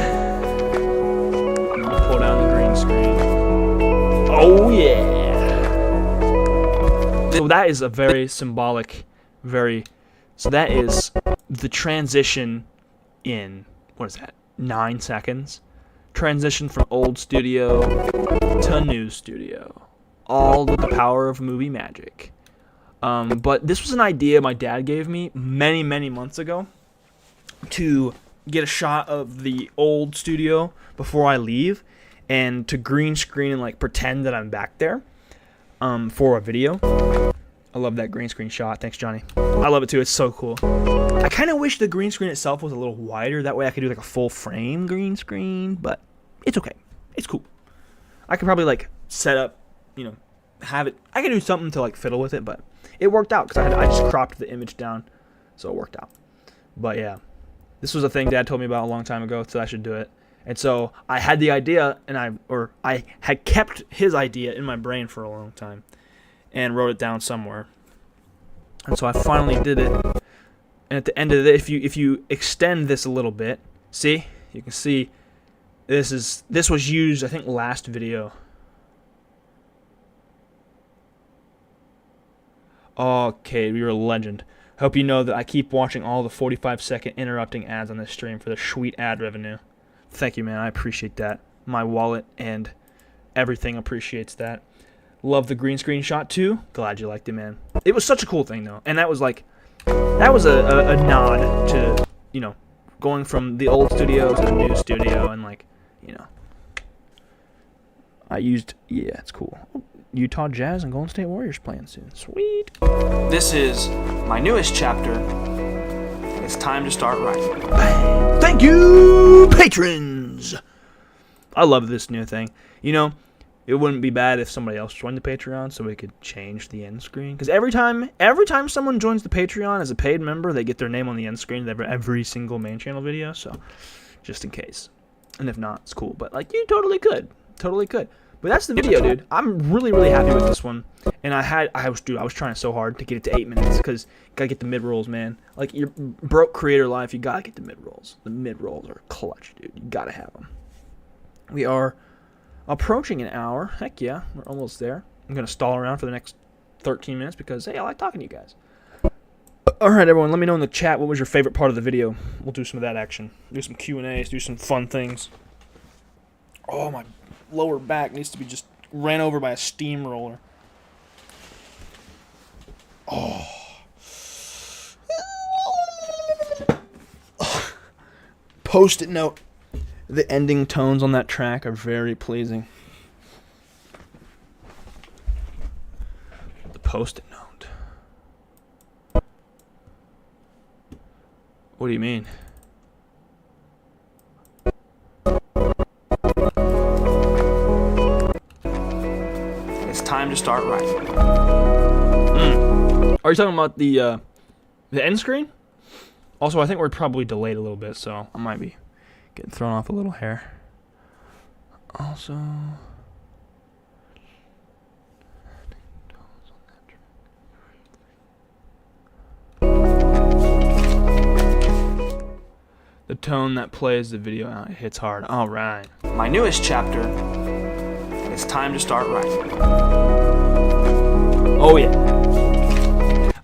down the green screen. Oh yeah. So that is a very symbolic, so that is the transition in, 9 seconds? Transition from old studio to new studio. All with the power of movie magic. But this was an idea my dad gave me many, many months ago to get a shot of the old studio before I leave and to green screen and pretend that I'm back there for a video. I love that green screen shot. Thanks, Johnny. I love it too. It's so cool. I kind of wish the green screen itself was a little wider. That way I could do a full frame green screen, but it's okay. It's cool. I could probably set up, have it. I could do something to fiddle with it, but it worked out because I just cropped the image down, so it worked out. But yeah, this was a thing Dad told me about a long time ago, so I should do it. And so I had the idea, and I had kept his idea in my brain for a long time, and wrote it down somewhere. And so I finally did it. And at the end of it, if you extend this a little bit, see, you can see This was used, I think, last video. Okay, you're a legend. Hope you know that I keep watching all the 45-second interrupting ads on this stream for the sweet ad revenue. Thank you, man. I appreciate that. My wallet and everything appreciates that. Love the green screen shot too. Glad you liked it, man. It was such a cool thing though, and that was like, that was a nod to, you know, going from the old studio to the new studio, and like, you know, I used, yeah, it's cool. Utah Jazz and Golden State Warriors playing soon. Sweet. This is my newest chapter, and it's time to start writing. Thank you, patrons. I love this new thing. You know, it wouldn't be bad if somebody else joined the Patreon so we could change the end screen. Because every time someone joins the Patreon as a paid member, they get their name on the end screen of every single main channel video. So, just in case. And if not, it's cool. But, like, you totally could. Totally could. But that's the video, dude. I'm really, really happy with this one. And I was trying so hard to get it to 8 minutes because you gotta get the mid-rolls, man. Like, your broke creator life, you gotta get the mid-rolls. The mid-rolls are clutch, dude. You gotta have them. We are approaching an hour. Heck yeah, we're almost there. I'm gonna stall around for the next 13 minutes because, hey, I like talking to you guys. Alright, everyone, let me know in the chat what was your favorite part of the video. We'll do some of that action. Do some Q&As, do some fun things. Oh, my lower back needs to be just ran over by a steamroller. Oh. Post-it note. The ending tones on that track are very pleasing. The post-it note. What do you mean? It's time to start writing. Are you talking about the end screen? Also, I think we're probably delayed a little bit, so I might be getting thrown off a little hair. Also, the tone that plays the video out, it hits hard. All right. My newest chapter, and it's time to start writing. Oh yeah.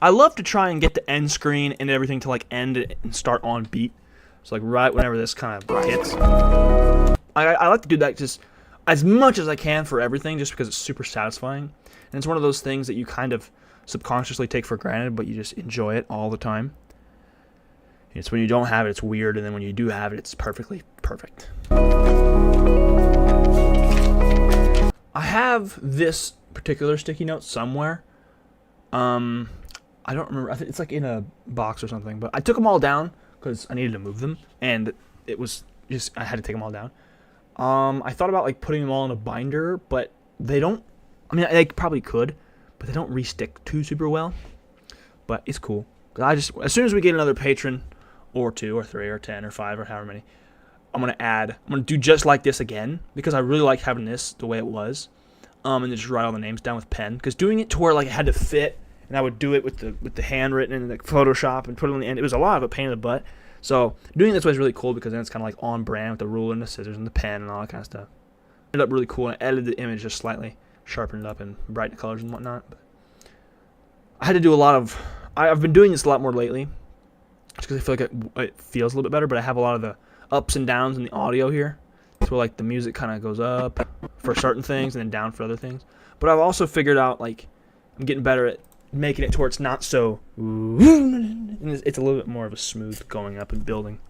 I love to try and get the end screen and everything to like end and start on beat. So like right whenever this kind of hits. I like to do that just as much as I can for everything just because it's super satisfying. And it's one of those things that you kind of subconsciously take for granted, but you just enjoy it all the time. It's when you don't have it, it's weird, and then when you do have it, it's perfectly perfect. I have this particular sticky note somewhere. I don't remember. I think it's like in a box or something. But I took them all down because I needed to move them, and it was just I had to take them all down. I thought about like putting them all in a binder, but they don't. I mean, they probably could, but they don't re-stick too super well. But it's cool. I just as soon as we get another patron, or 2 or 3 or 10 or 5 or however many, I'm gonna do just like this again because I really like having this the way it was. And then just write all the names down with pen. Because doing it to where like it had to fit, and I would do it with the handwritten and the Photoshop and put it on the end. It was a lot of a pain in the butt. So doing it this way is really cool because then it's kind of like on brand with the ruler and the scissors and the pen and all that kind of stuff. It ended up really cool, and I edited the image just slightly, sharpened it up and brightened the colors and whatnot. But I had to do a lot of. I've been doing this a lot more lately, just because I feel like it feels a little bit better. But I have a lot of the ups and downs in the audio here. So like the music kind of goes up for certain things and then down for other things. But I've also figured out like I'm getting better at making it to where it's not so and it's a little bit more of a smooth going up and building.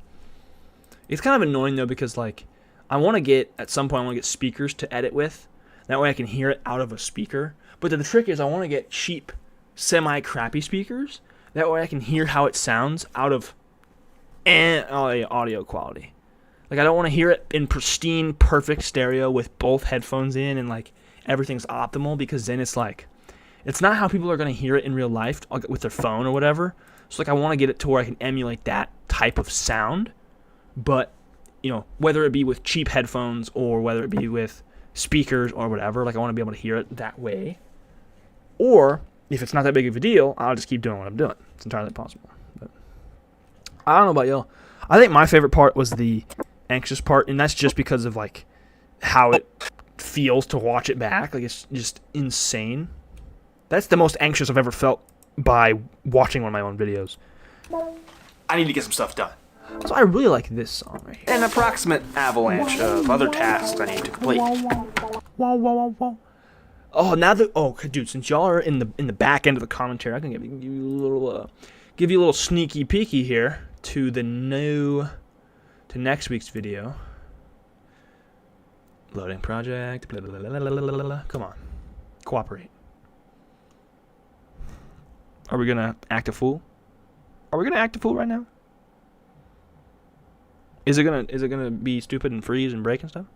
It's kind of annoying though because like I want to get at some point I want to get speakers to edit with. That way I can hear it out of a speaker. But the trick is I want to get cheap, semi-crappy speakers. That way I can hear how it sounds out of audio quality. Like, I don't want to hear it in pristine, perfect stereo with both headphones in and, like, everything's optimal because then it's, like, it's not how people are going to hear it in real life with their phone or whatever. So, like, I want to get it to where I can emulate that type of sound. But, you know, whether it be with cheap headphones or whether it be with speakers or whatever, like, I want to be able to hear it that way. Or, if it's not that big of a deal, I'll just keep doing what I'm doing. It's entirely possible. But I don't know about y'all. I think my favorite part was the anxious part, and that's just because of like how it feels to watch it back. Like, it's just insane. That's the most anxious I've ever felt by watching one of my own videos. I need to get some stuff done. So I really like this song right here. An approximate avalanche of other tasks I need to complete. Oh, now that dude, since y'all are in the back end of the commentary, I can give you a little sneaky peeky here to next week's video. Loading project. Blah, blah, blah, blah, blah, blah. Come on, cooperate. Are we gonna act a fool? Are we gonna act a fool right now? Is it gonna be stupid and freeze and break and stuff?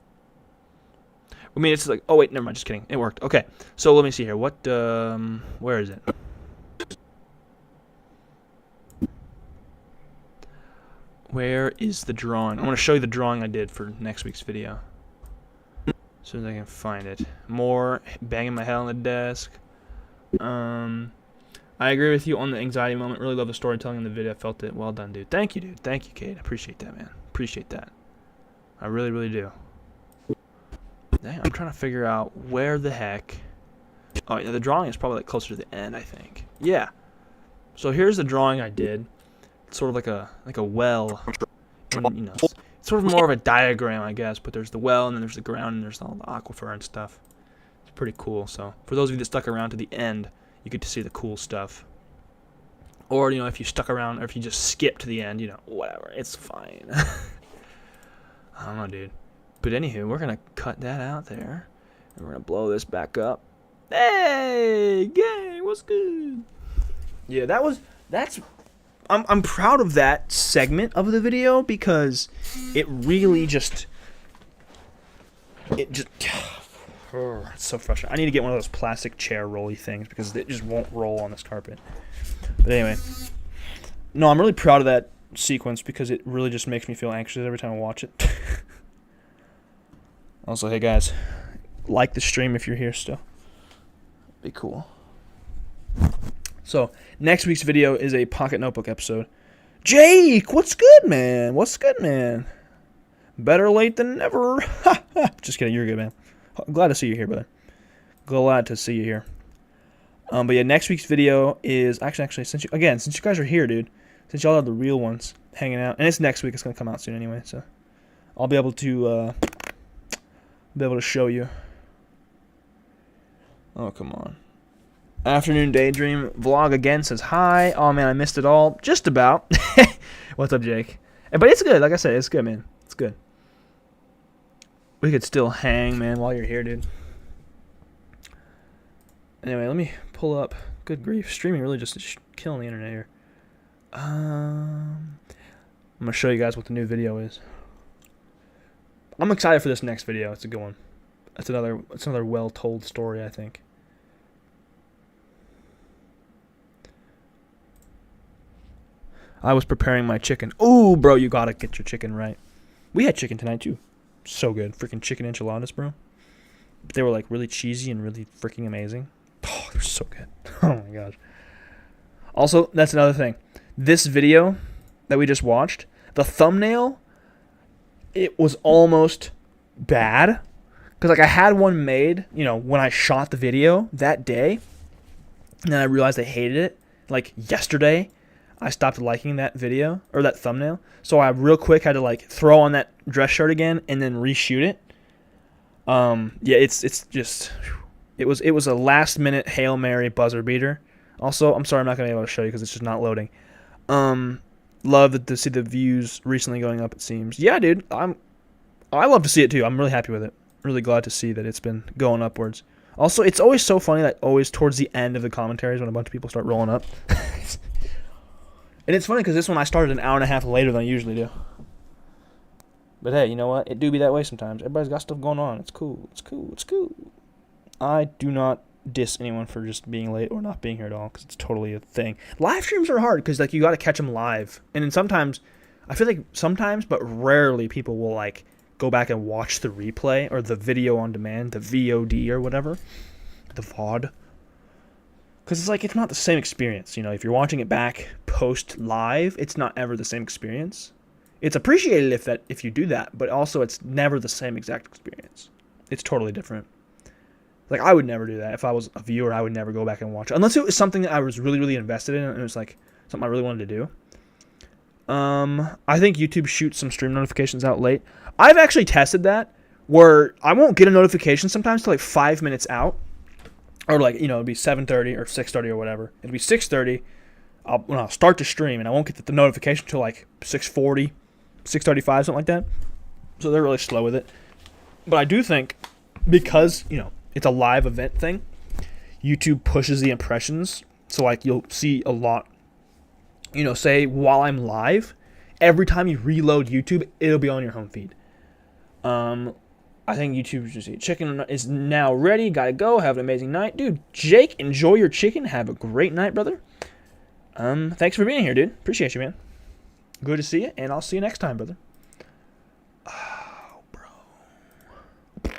I mean, it's like, oh wait, never mind, just kidding. It worked. Okay, so let me see here. What, where is it? Where is the drawing? I'm gonna show you the drawing I did for next week's video. As soon as I can find it. More banging my head on the desk. I agree with you on the anxiety moment. Really love the storytelling in the video. I felt it. Well done, dude. Thank you, dude. Thank you, Kate. I appreciate that, man. Appreciate that. I really, really do. Dang, I'm trying to figure out where the heck... Oh, yeah, the drawing is probably like closer to the end, I think. Yeah. So here's the drawing I did. It's sort of like a well. And, you know, it's sort of more of a diagram, I guess. But there's the well, and then there's the ground, and there's all the aquifer and stuff. It's pretty cool. So for those of you that stuck around to the end, you get to see the cool stuff. Or, you know, if you stuck around, or if you just skip to the end, you know, whatever. It's fine. I don't know, dude. But anywho, we're going to cut that out there. And we're going to blow this back up. Hey, gang, what's good? Yeah, I'm proud of that segment of the video because it really just... It's so frustrating. I need to get one of those plastic chair rolly things because it just won't roll on this carpet. But anyway, no, I'm really proud of that sequence because it really just makes me feel anxious every time I watch it. Also, hey guys, like the stream if you're here still. Be cool. So, next week's video is a Pocket Notebook episode. Jake, what's good, man? What's good, man? Better late than never. Just kidding, you're good, man. I'm glad to see you here, brother. Glad to see you here. But yeah, next week's video is actually since you guys are here, dude, since y'all are the real ones hanging out, and it's next week. It's gonna come out soon anyway, so I'll be able to show you. Oh, come on. Afternoon Daydream vlog again says hi. Oh man, I missed it all. Just about. What's up, Jake? But it's good. Like I said, it's good, man. It's good. We could still hang, man, while you're here, dude. Anyway, let me pull up. Good grief. Streaming really just killing the internet here. I'm going to show you guys what the new video is. I'm excited for this next video. It's a good one. It's another well-told story, I think. I was preparing my chicken. Ooh, bro, you got to get your chicken right. We had chicken tonight, too. So good. Freaking chicken enchiladas, bro. They were like really cheesy and really freaking amazing. Oh, they're so good. Oh my gosh. Also, that's another thing. This video that we just watched, the thumbnail, it was almost bad. Because like I had one made, you know, when I shot the video that day. And then I realized I hated it. Like yesterday, I stopped liking that video or that thumbnail. So I real quick had to like throw on that dress shirt again and then reshoot it. Yeah, it's just it was a last minute Hail Mary buzzer beater. Also, I'm sorry I'm not gonna be able to show you because it's just not loading. Love to see the views recently going up. It seems. Yeah, dude. I love to see it too. I'm really happy with it. Really glad to see that it's been going upwards. Also, it's always so funny that always towards the end of the commentaries when a bunch of people start rolling up. And it's funny because this one I started an hour and a half later than I usually do. But hey, you know what? It do be that way sometimes. Everybody's got stuff going on. It's cool. It's cool. It's cool. I do not diss anyone for just being late or not being here at all because it's totally a thing. Live streams are hard because like you got to catch them live. And then sometimes, I feel like sometimes, but rarely people will like go back and watch the replay or the video on demand, the VOD or whatever, the VOD. Because it's like, it's not the same experience. You know, if you're watching it back post live, it's not ever the same experience. It's appreciated if you do that, but also it's never the same exact experience. It's totally different. Like, I would never do that. If I was a viewer, I would never go back and watch it. Unless it was something that I was really, really invested in, and it was, like, something I really wanted to do. I think YouTube shoots some stream notifications out late. I've actually tested that, where I won't get a notification sometimes till, like, 5 minutes out. Or, like, it'll be 7:30 or 6:30 or whatever. It'll be 6:30 when I'll start the stream, and I won't get the notification till, like, 6:40, 6:35, something like that. So they're really slow with it. But I do think, because, it's a live event thing, YouTube pushes the impressions. So, like, you'll see a lot, say while I'm live, every time you reload YouTube, it'll be on your home feed. I think YouTube should see chicken is now ready. Gotta go. Have an amazing night. Dude, Jake, enjoy your chicken. Have a great night, brother. Thanks for being here, dude. Appreciate you, man. Good to see you, and I'll see you next time, brother. Oh, bro.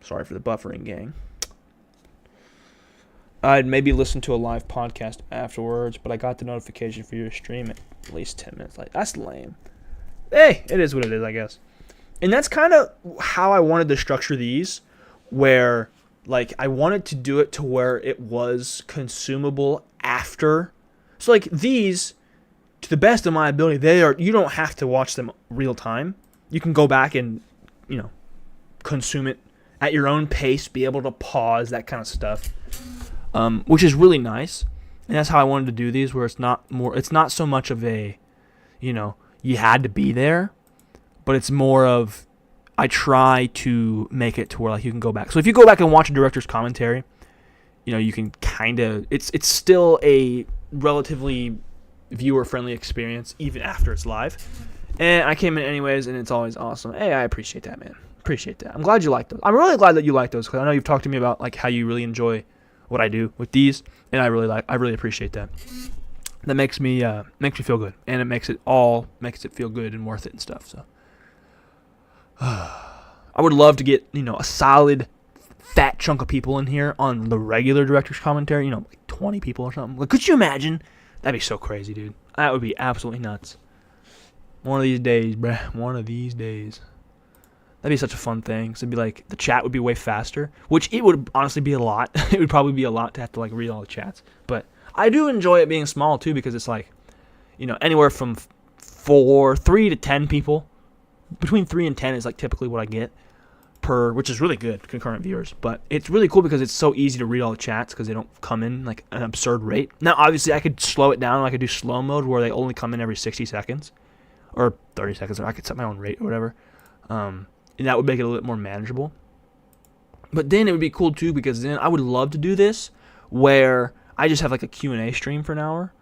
Sorry for the buffering, gang. I'd maybe listen to a live podcast afterwards, but I got the notification for your stream at least 10 minutes late. That's lame. Hey, it is what it is, I guess. And that's kind of how I wanted to structure these, where, like, I wanted to do it to where it was consumable after. So, like, these, to the best of my ability, you don't have to watch them real time. You can go back and, consume it at your own pace, be able to pause, that kind of stuff, which is really nice. And that's how I wanted to do these, where it's not so much of a, you had to be there, but it's more of, I try to make it to where, like, you can go back. So if you go back and watch a director's commentary, you can kind of, it's still a relatively viewer-friendly experience, even after it's live. And I came in anyways, and it's always awesome. Hey, I appreciate that, man. Appreciate that. I'm glad you like those. I'm really glad that you like those, because I know you've talked to me about, like, how you really enjoy what I do with these, and I really appreciate that. That makes me feel good, and it makes it feel good and worth it and stuff. So I would love to get, a solid fat chunk of people in here on the regular director's commentary, like 20 people or something. Like, could you imagine? That'd be so crazy, dude. That would be absolutely nuts. One of these days, bruh. One of these days. That'd be such a fun thing. So it'd be like, the chat would be way faster, which it would honestly be a lot. It would probably be a lot to have to, like, read all the chats. But I do enjoy it being small, too, because it's like, anywhere from 3 to 10 people. Between 3 and 10 is, like, typically what I get per, which is really good, concurrent viewers. But it's really cool because it's so easy to read all the chats because they don't come in, like, an absurd rate. Now, obviously, I could slow it down. I could do slow mode where they only come in every 60 seconds or 30 seconds, or I could set my own rate or whatever. And that would make it a little bit more manageable. But then it would be cool, too, because then I would love to do this where I just have, like, a Q&A stream for an hour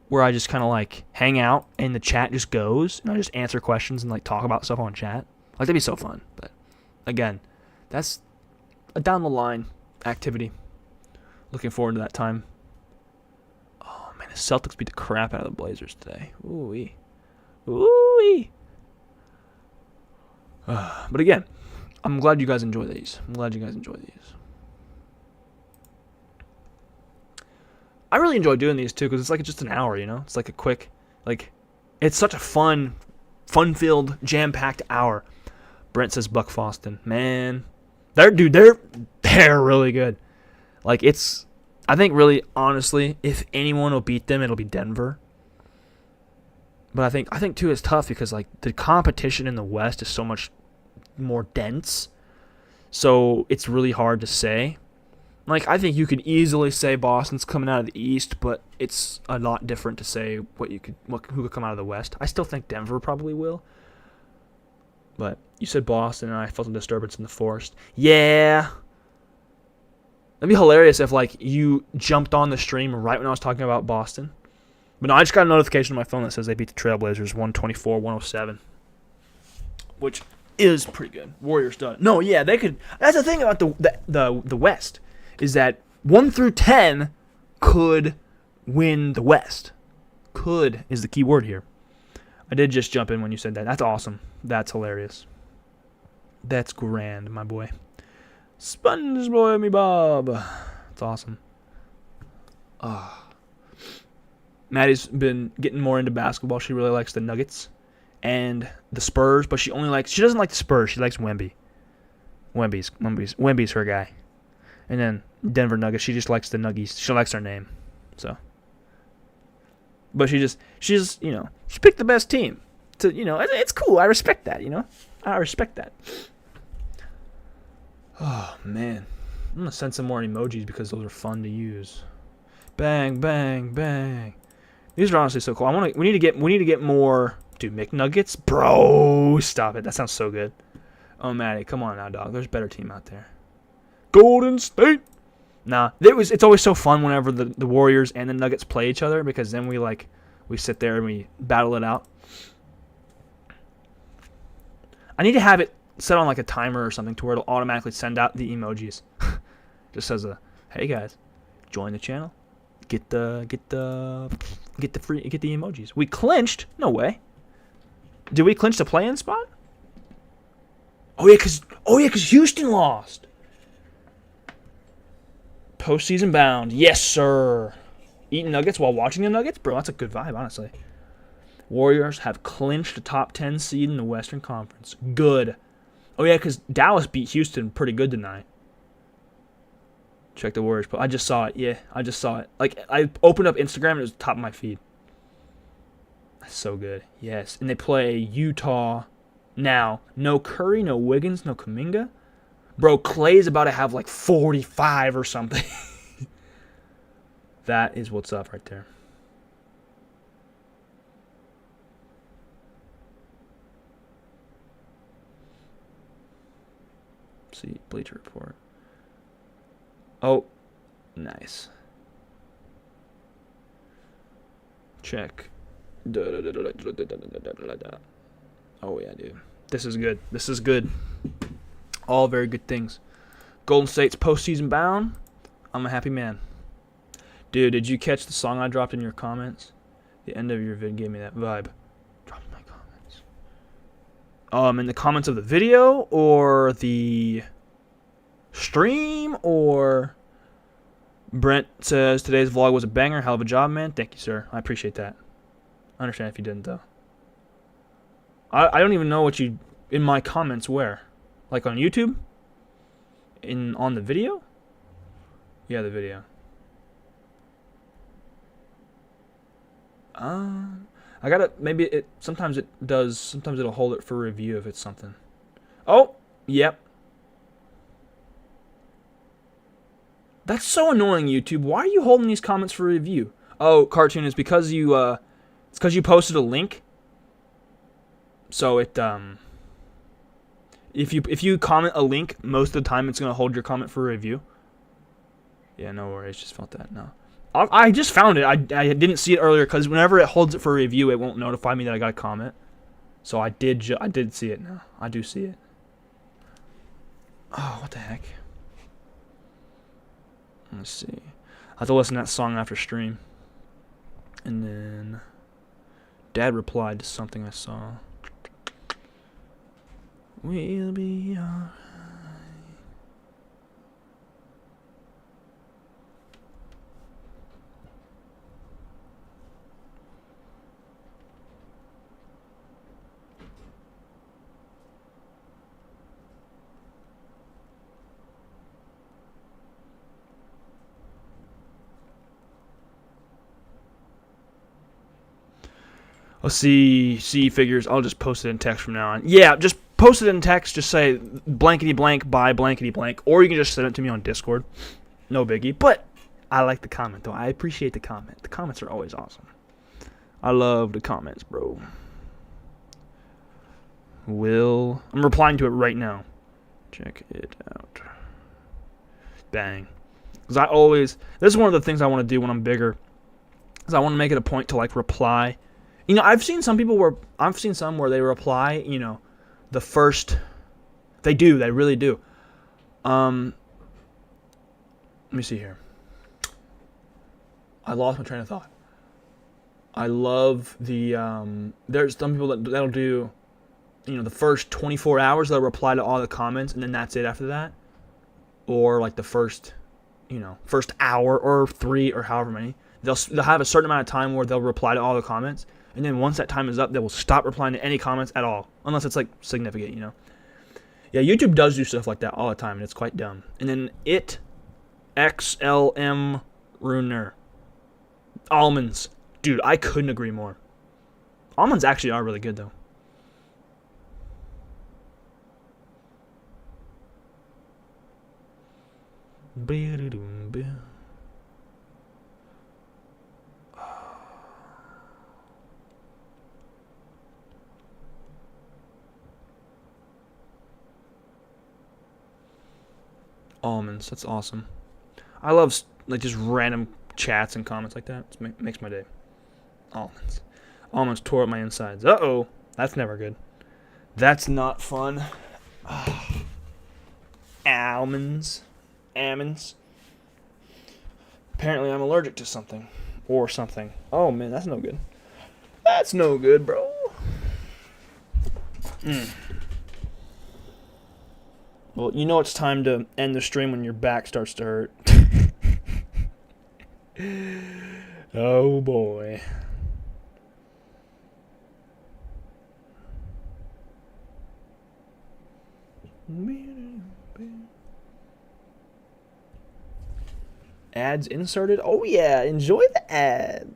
where I just kind of, like, hang out and the chat just goes, and I just answer questions and, like, talk about stuff on chat. Like, that'd be so fun. But, again, that's a down-the-line activity. Looking forward to that time. Oh, man, the Celtics beat the crap out of the Blazers today. Ooh-wee. Ooh-wee. But again, I'm glad you guys enjoy these. I really enjoy doing these too, because it's like just an hour, It's like a quick, it's such a fun-filled, jam-packed hour. Brent says Buck Foston. Man, they're really good. Like, I think really, honestly, if anyone will beat them, it'll be Denver. But I think too, it's tough because, like, the competition in the West is so much more dense. So it's really hard to say. Like, I think you could easily say Boston's coming out of the East, but it's a lot different to say who could come out of the West. I still think Denver probably will. But you said Boston, and I felt a disturbance in the forest. Yeah. That'd be hilarious if, like, you jumped on the stream right when I was talking about Boston. But no, I just got a notification on my phone that says they beat the Trailblazers 124-107. Which is pretty good. Warriors done. No, yeah, they could. That's the thing about the West, is that 1 through 10 could win the West. Could is the key word here. I did just jump in when you said that. That's awesome. That's hilarious. That's grand, my boy. SpongeBob me Bob. That's awesome. Maddie's been getting more into basketball. She really likes the Nuggets and the Spurs, but she doesn't like the Spurs. She likes Wemby. Wemby's her guy. And then Denver Nuggets, she just likes the Nuggies. She likes their name. So, but she picked the best team. It's cool. I respect that, I respect that. Oh, man. I'm going to send some more emojis because those are fun to use. Bang, bang, bang. These are honestly so cool. We need to get more. Dude, McNuggets? Bro, stop it. That sounds so good. Oh, Maddie, come on now, dog. There's a better team out there. Golden State. Nah, it's always so fun whenever the Warriors and the Nuggets play each other, because then we sit there and we battle it out. I need to have it set on like a timer or something to where it'll automatically send out the emojis. Just says hey guys, join the channel. Get the emojis. We clinched? No way. Did we clinch the play-in spot? Oh yeah, cause Houston lost. Postseason bound. Yes, sir. Eating nuggets while watching the Nuggets? Bro, that's a good vibe, honestly. Warriors have clinched the top 10 seed in the Western Conference. Good. Oh, yeah, because Dallas beat Houston pretty good tonight. Check the Warriors. I just saw it. Yeah, I just saw it. Like, I opened up Instagram and it was top of my feed. That's so good. Yes. And they play Utah now. No Curry, no Wiggins, no Kuminga. Bro, Clay's about to have like 45 or something. That is what's up right there. See, Bleacher Report. Oh, nice. Check. Oh, yeah, dude. This is good. This is good. All very good things. Golden State's postseason bound. I'm a happy man. Dude, did you catch the song I dropped in your comments? The end of your vid gave me that vibe. Drop in my comments. In the comments of the video or the stream, or Brent says today's vlog was a banger. Hell of a job, man. Thank you, sir. I appreciate that. I understand if you didn't, though. I don't even know what you in my comments where. Like on YouTube? On the video? Yeah, the video. I gotta, sometimes it does, sometimes it'll hold it for review if it's something. Oh, yep. That's so annoying, YouTube. Why are you holding these comments for review? Oh, Cartoon, it's because you, it's because you posted a link. So it, if you comment a link, most of the time it's gonna hold your comment for review. Yeah, no worries. Just felt that. No. I just found it. I didn't see it earlier because whenever it holds it for review, it won't notify me that I got a comment. So I did see it now. I do see it. Oh, what the heck? Let's see. I have to listen to that song after stream. And then Dad replied to something I saw. We'll be alright. Let's see figures. I'll just post it in text from now on. Yeah, just post it in text. Just say blankety blank by blankety blank. Or you can just send it to me on Discord. No biggie. But I like the comment, though. I appreciate the comment. The comments are always awesome. I love the comments, bro. I'm replying to it right now. Check it out. Bang. Because this is one of the things I want to do when I'm bigger. Is I want to make it a point to, like, reply. You know, I've seen some where they reply, the first, they really do. Let me see here. I lost my train of thought. I love there's some people that'll do, the first 24 hours they'll reply to all the comments and then that's it after that. Or like the first hour or 3 or however many. They'll have a certain amount of time where they'll reply to all the comments, and then once that time is up, they will stop replying to any comments at all, unless it's like significant, you know. Yeah, YouTube does do stuff like that all the time, and it's quite dumb. And then XLM Runer. Almonds. Dude, I couldn't agree more. Almonds actually are really good, though. Almonds, that's awesome. I love like just random chats and comments like that. It makes my day. Almonds. Almonds tore up my insides. Uh-oh. That's never good. That's not fun. Almonds. Almonds. Apparently I'm allergic to something. Or something. Oh, man, that's no good. That's no good, bro. Well, you know it's time to end the stream when your back starts to hurt. Oh, boy. Ads inserted? Oh, yeah. Enjoy the ad.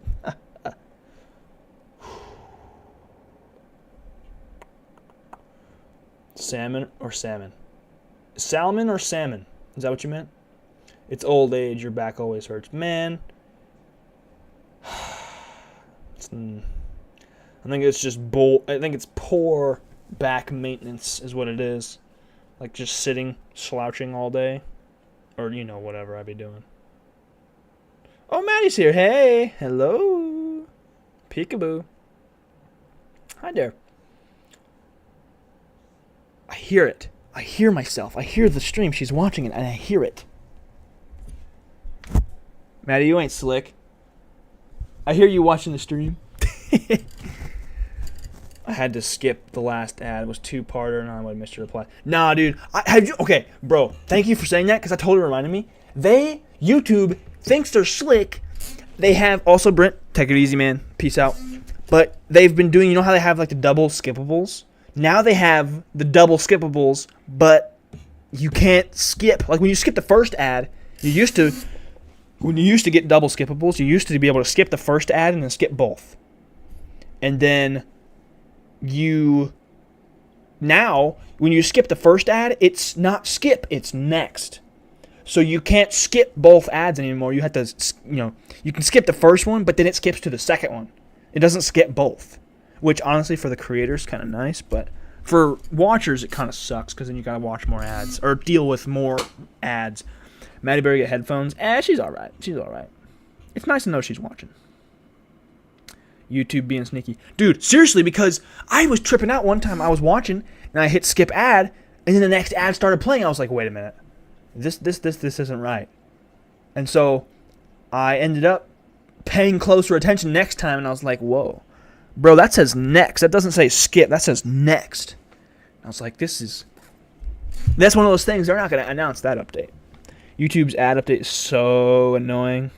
Salmon or salmon? Salmon or salmon? Is that what you meant? It's old age. Your back always hurts. Man. I think it's just I think it's poor back maintenance is what it is. Like just sitting, slouching all day. Or, you know, whatever I'd be doing. Oh, Maddie's here. Hey. Hello. Peekaboo. Hi there. I hear it. I hear myself. I hear the stream. She's watching it, and I hear it. Maddie, you ain't slick. I hear you watching the stream. I had to skip the last ad. It was two-parter, and I would have missed your reply. Nah, dude. Okay, bro. Thank you for saying that, because that totally reminded me. YouTube thinks they're slick. They have, also, Brent, take it easy, man. Peace out. But they've been doing, you know how they have, like, the double skippables? Now they have the double skippables, but you can't skip. Like when you skip the first ad, when you used to get double skippables, you used to be able to skip the first ad and then skip both. And then now when you skip the first ad, it's not skip, it's next. So you can't skip both ads anymore. You have to, you can skip the first one, but then it skips to the second one. It doesn't skip both. Which, honestly, for the creators, kind of nice. But for watchers, it kind of sucks because then you got to watch more ads. Or deal with more ads. Maddie Berry get headphones. She's all right. She's all right. It's nice to know she's watching. YouTube being sneaky. Dude, seriously, because I was tripping out one time. I was watching, and I hit skip ad, and then the next ad started playing. I was like, wait a minute. This isn't right. And so I ended up paying closer attention next time, and I was like, whoa. Bro, that says next. That doesn't say skip. That says next. I was like, that's one of those things. They're not going to announce that update. YouTube's ad update is so annoying.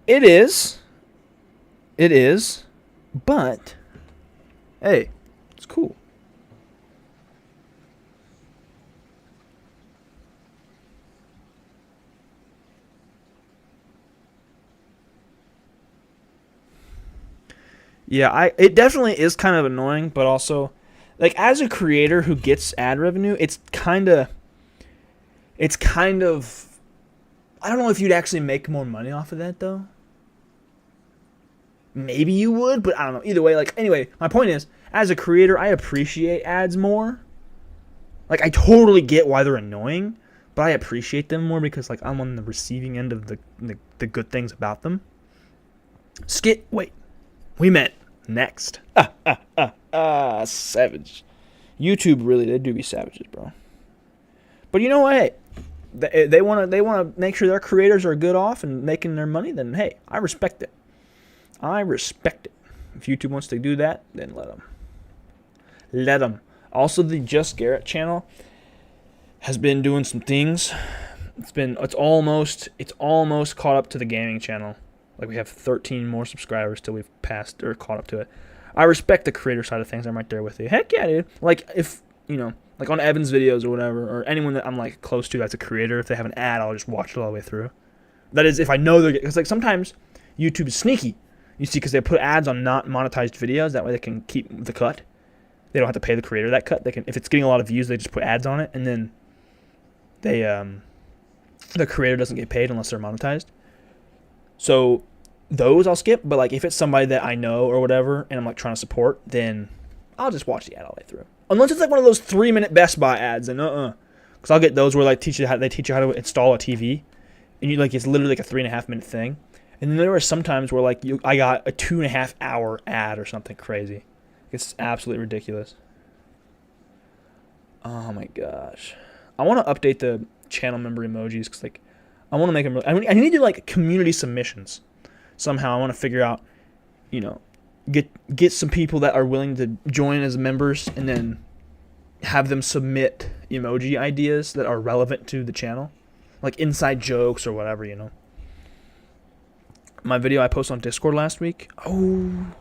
It is. But, hey, it's cool. Yeah, it definitely is kind of annoying, but also, like, as a creator who gets ad revenue, it's kind of, I don't know if you'd actually make more money off of that, though. Maybe you would, but I don't know. Either way, anyway, my point is, as a creator, I appreciate ads more. Like, I totally get why they're annoying, but I appreciate them more because, I'm on the receiving end of the good things about them. Wait. We meant next. Savage. YouTube, really, they do be savages, bro. But you know what? Hey, they want to make sure their creators are good off and making their money. Then hey, I respect it. If YouTube wants to do that, then let them. Also, the Just Garrett channel has been doing some things. It's almost caught up to the gaming channel. Like, we have 13 more subscribers till we've passed or caught up to it. I respect the creator side of things. I'm right there with you. Heck yeah, dude. Like, if, you know, like on Evan's videos or whatever, or anyone that I'm, like, close to that's a creator, if they have an ad, I'll just watch it all the way through. That is, if I know they're... Because, like, sometimes YouTube is sneaky. You see, because they put ads on not monetized videos. That way they can keep the cut. They don't have to pay the creator that cut. They can, if it's getting a lot of views, they just put ads on it, and then they, the creator doesn't get paid unless they're monetized. So those I'll skip, but like if it's somebody that I know or whatever, and I'm like trying to support, then I'll just watch the ad all the way through. Unless it's like one of those 3-minute Best Buy ads, then because I'll get those where like they teach you how to install a TV, and you like it's literally like a 3.5-minute thing. And then there are some times where like I got a 2.5-hour ad or something crazy. It's absolutely ridiculous. Oh my gosh, I want to update the channel member emojis because like I want to make them. I need to do like community submissions somehow. I want to figure out, you know, get some people that are willing to join as members, and then have them submit emoji ideas that are relevant to the channel, like inside jokes or whatever, you know. My video I posted on Discord last week. Oh,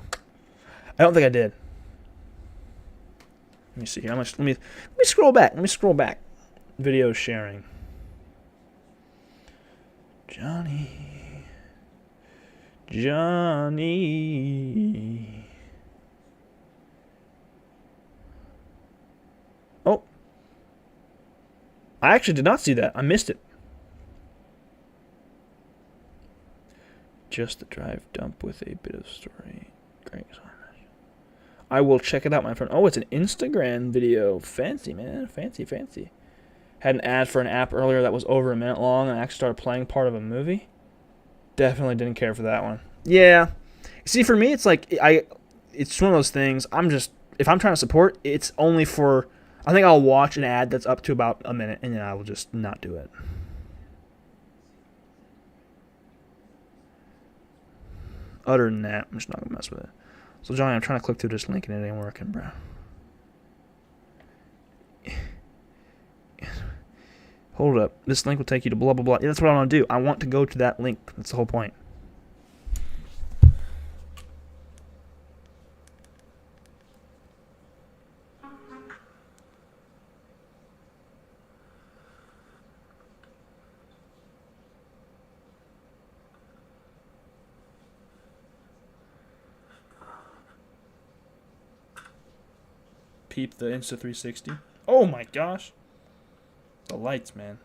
I don't think I did. Let me see here. Let me scroll back. Let me scroll back. Video sharing. Johnny. Oh. I actually did not see that. I missed it. Just the drive dump with a bit of story. Great. I will check it out, my friend. Oh, it's an Instagram video. Fancy, man. Fancy, fancy. Had an ad for an app earlier that was over a minute long, and I actually started playing part of a movie. Definitely didn't care for that one. Yeah. See, for me, it's like, it's one of those things, if I'm trying to support, it's only for, I think I'll watch an ad that's up to about a minute, and then I will just not do it. Other than that, I'm just not going to mess with it. So, Johnny, I'm trying to click through this link, and it ain't working, bro. Hold up. This link will take you to blah, blah, blah. Yeah, that's what I want to do. I want to go to that link. That's the whole point. Peep the Insta360. Oh my gosh. The lights, man.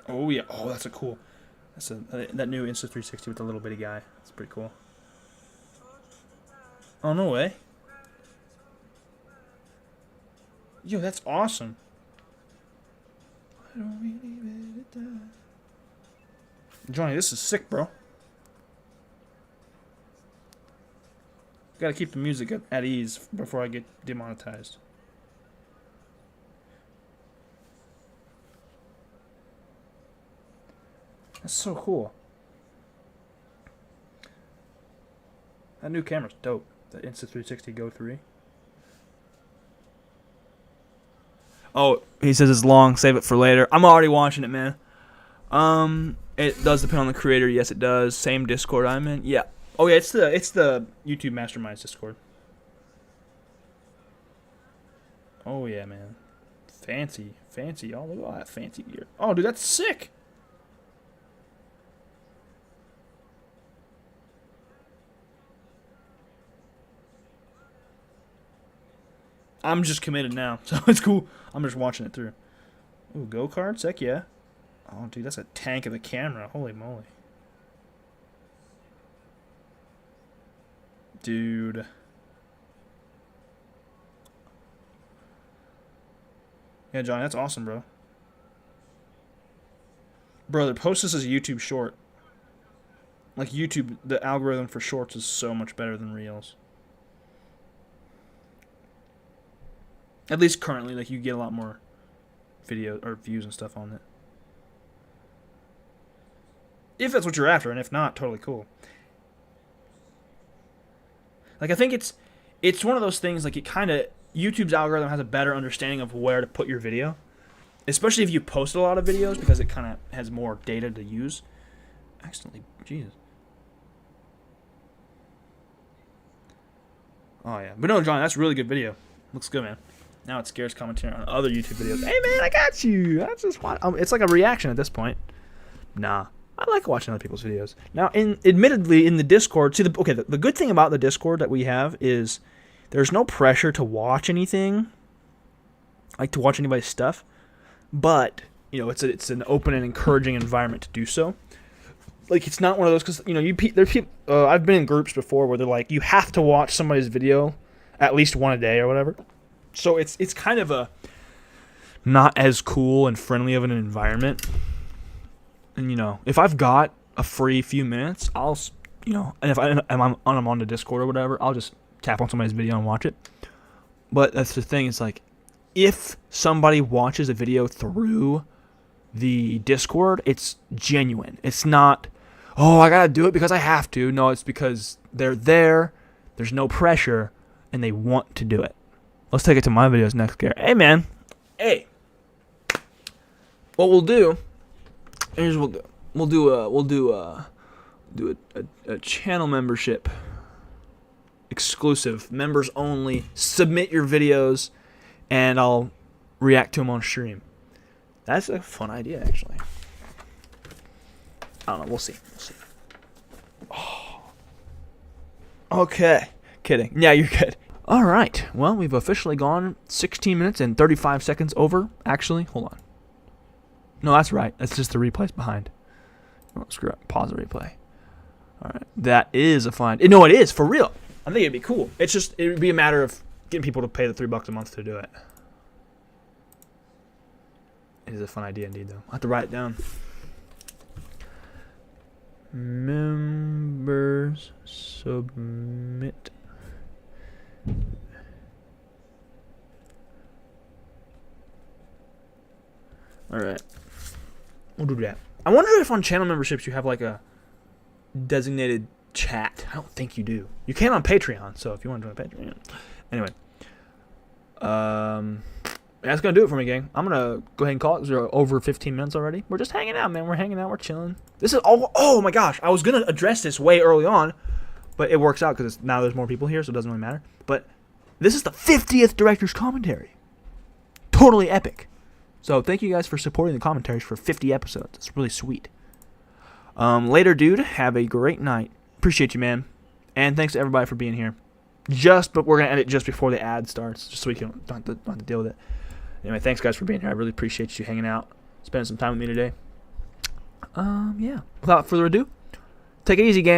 Oh yeah. Oh, that's a cool. That's that new Insta360 with the little bitty guy. That's pretty cool. Oh, no way. Yo, that's awesome. I don't really let it die. Johnny, this is sick, bro. Gotta keep the music at ease before I get demonetized. That's so cool. That new camera's dope. The Insta360 Go 3. Oh, he says it's long. Save it for later. I'm already watching it, man. It does depend on the creator. Yes, it does. Same Discord I'm in. Yeah. Oh yeah, it's the YouTube Masterminds Discord. Oh yeah, man. Fancy. Oh, look at all that fancy gear. Oh, dude, that's sick. I'm just committed now, so it's cool. I'm just watching it through. Ooh, go-karts? Heck yeah. Oh, dude, that's a tank of a camera. Holy moly. Dude. Yeah, Johnny, that's awesome, bro. Brother, post this as a YouTube short. Like, YouTube, the algorithm for shorts is so much better than Reels. At least currently, like, you get a lot more video or views and stuff on it. If that's what you're after, and if not, totally cool. Like, I think it's one of those things, like, it kind of, YouTube's algorithm has a better understanding of where to put your video, especially if you post a lot of videos, because it kind of has more data to use. Accidentally, Jesus. Oh yeah, but no, John, that's a really good video. Looks good, man. Now it scares commentary on other YouTube videos. Hey man, I got you. That's just fun. It's like a reaction at this point. Nah, I like watching other people's videos. Now, admittedly, in the Discord, see the good thing about the Discord that we have is there's no pressure to watch anything, like to watch anybody's stuff. But you know, it's an open and encouraging environment to do so. Like, it's not one of those, because, you know, there's people, I've been in groups before where they're like, you have to watch somebody's video at least one a day or whatever. So it's kind of a not as cool and friendly of an environment. And, you know, if I've got a free few minutes, I'll, you know, and if I'm on the Discord or whatever, I'll just tap on somebody's video and watch it. But that's the thing, it's like, if somebody watches a video through the Discord, it's genuine. It's not, oh, I gotta do it because I have to. No, it's because they're there, there's no pressure, and they want to do it. Let's take it to my videos next, Gare. Hey, man. Hey. What we'll do is we'll do a channel membership exclusive, members only. Submit your videos, and I'll react to them on stream. That's a fun idea, actually. I don't know. We'll see. Oh. Okay. Kidding. Yeah, you're good. All right. Well, we've officially gone 16 minutes and 35 seconds over. Actually, hold on. No, that's right. That's just the replays behind. Oh, screw it. Pause the replay. All right. That is a fun. No, it is for real. I think it'd be cool. It's just it would be a matter of getting people to pay the $3 a month to do it. It is a fun idea indeed, though. I'll have to write it down. Members submit. Alright. We'll do that. I wonder if on channel memberships you have like a designated chat. I don't think you do. You can on Patreon, so if you want to join Patreon. Anyway. That's going to do it for me, gang. I'm going to go ahead and call it because we're over 15 minutes already. We're just hanging out, man. We're hanging out. We're chilling. This is all... Oh, my gosh. I was going to address this way early on, but it works out because now there's more people here, so it doesn't really matter. But this is the 50th Director's Commentary. Totally epic. So thank you guys for supporting the commentaries for 50 episodes. It's really sweet. Later, dude. Have a great night. Appreciate you, man. And thanks to everybody for being here. But we're going to end it just before the ad starts, just so we don't have to deal with it. Anyway, thanks guys for being here. I really appreciate you hanging out, spending some time with me today. Yeah. Without further ado, take it easy, gang.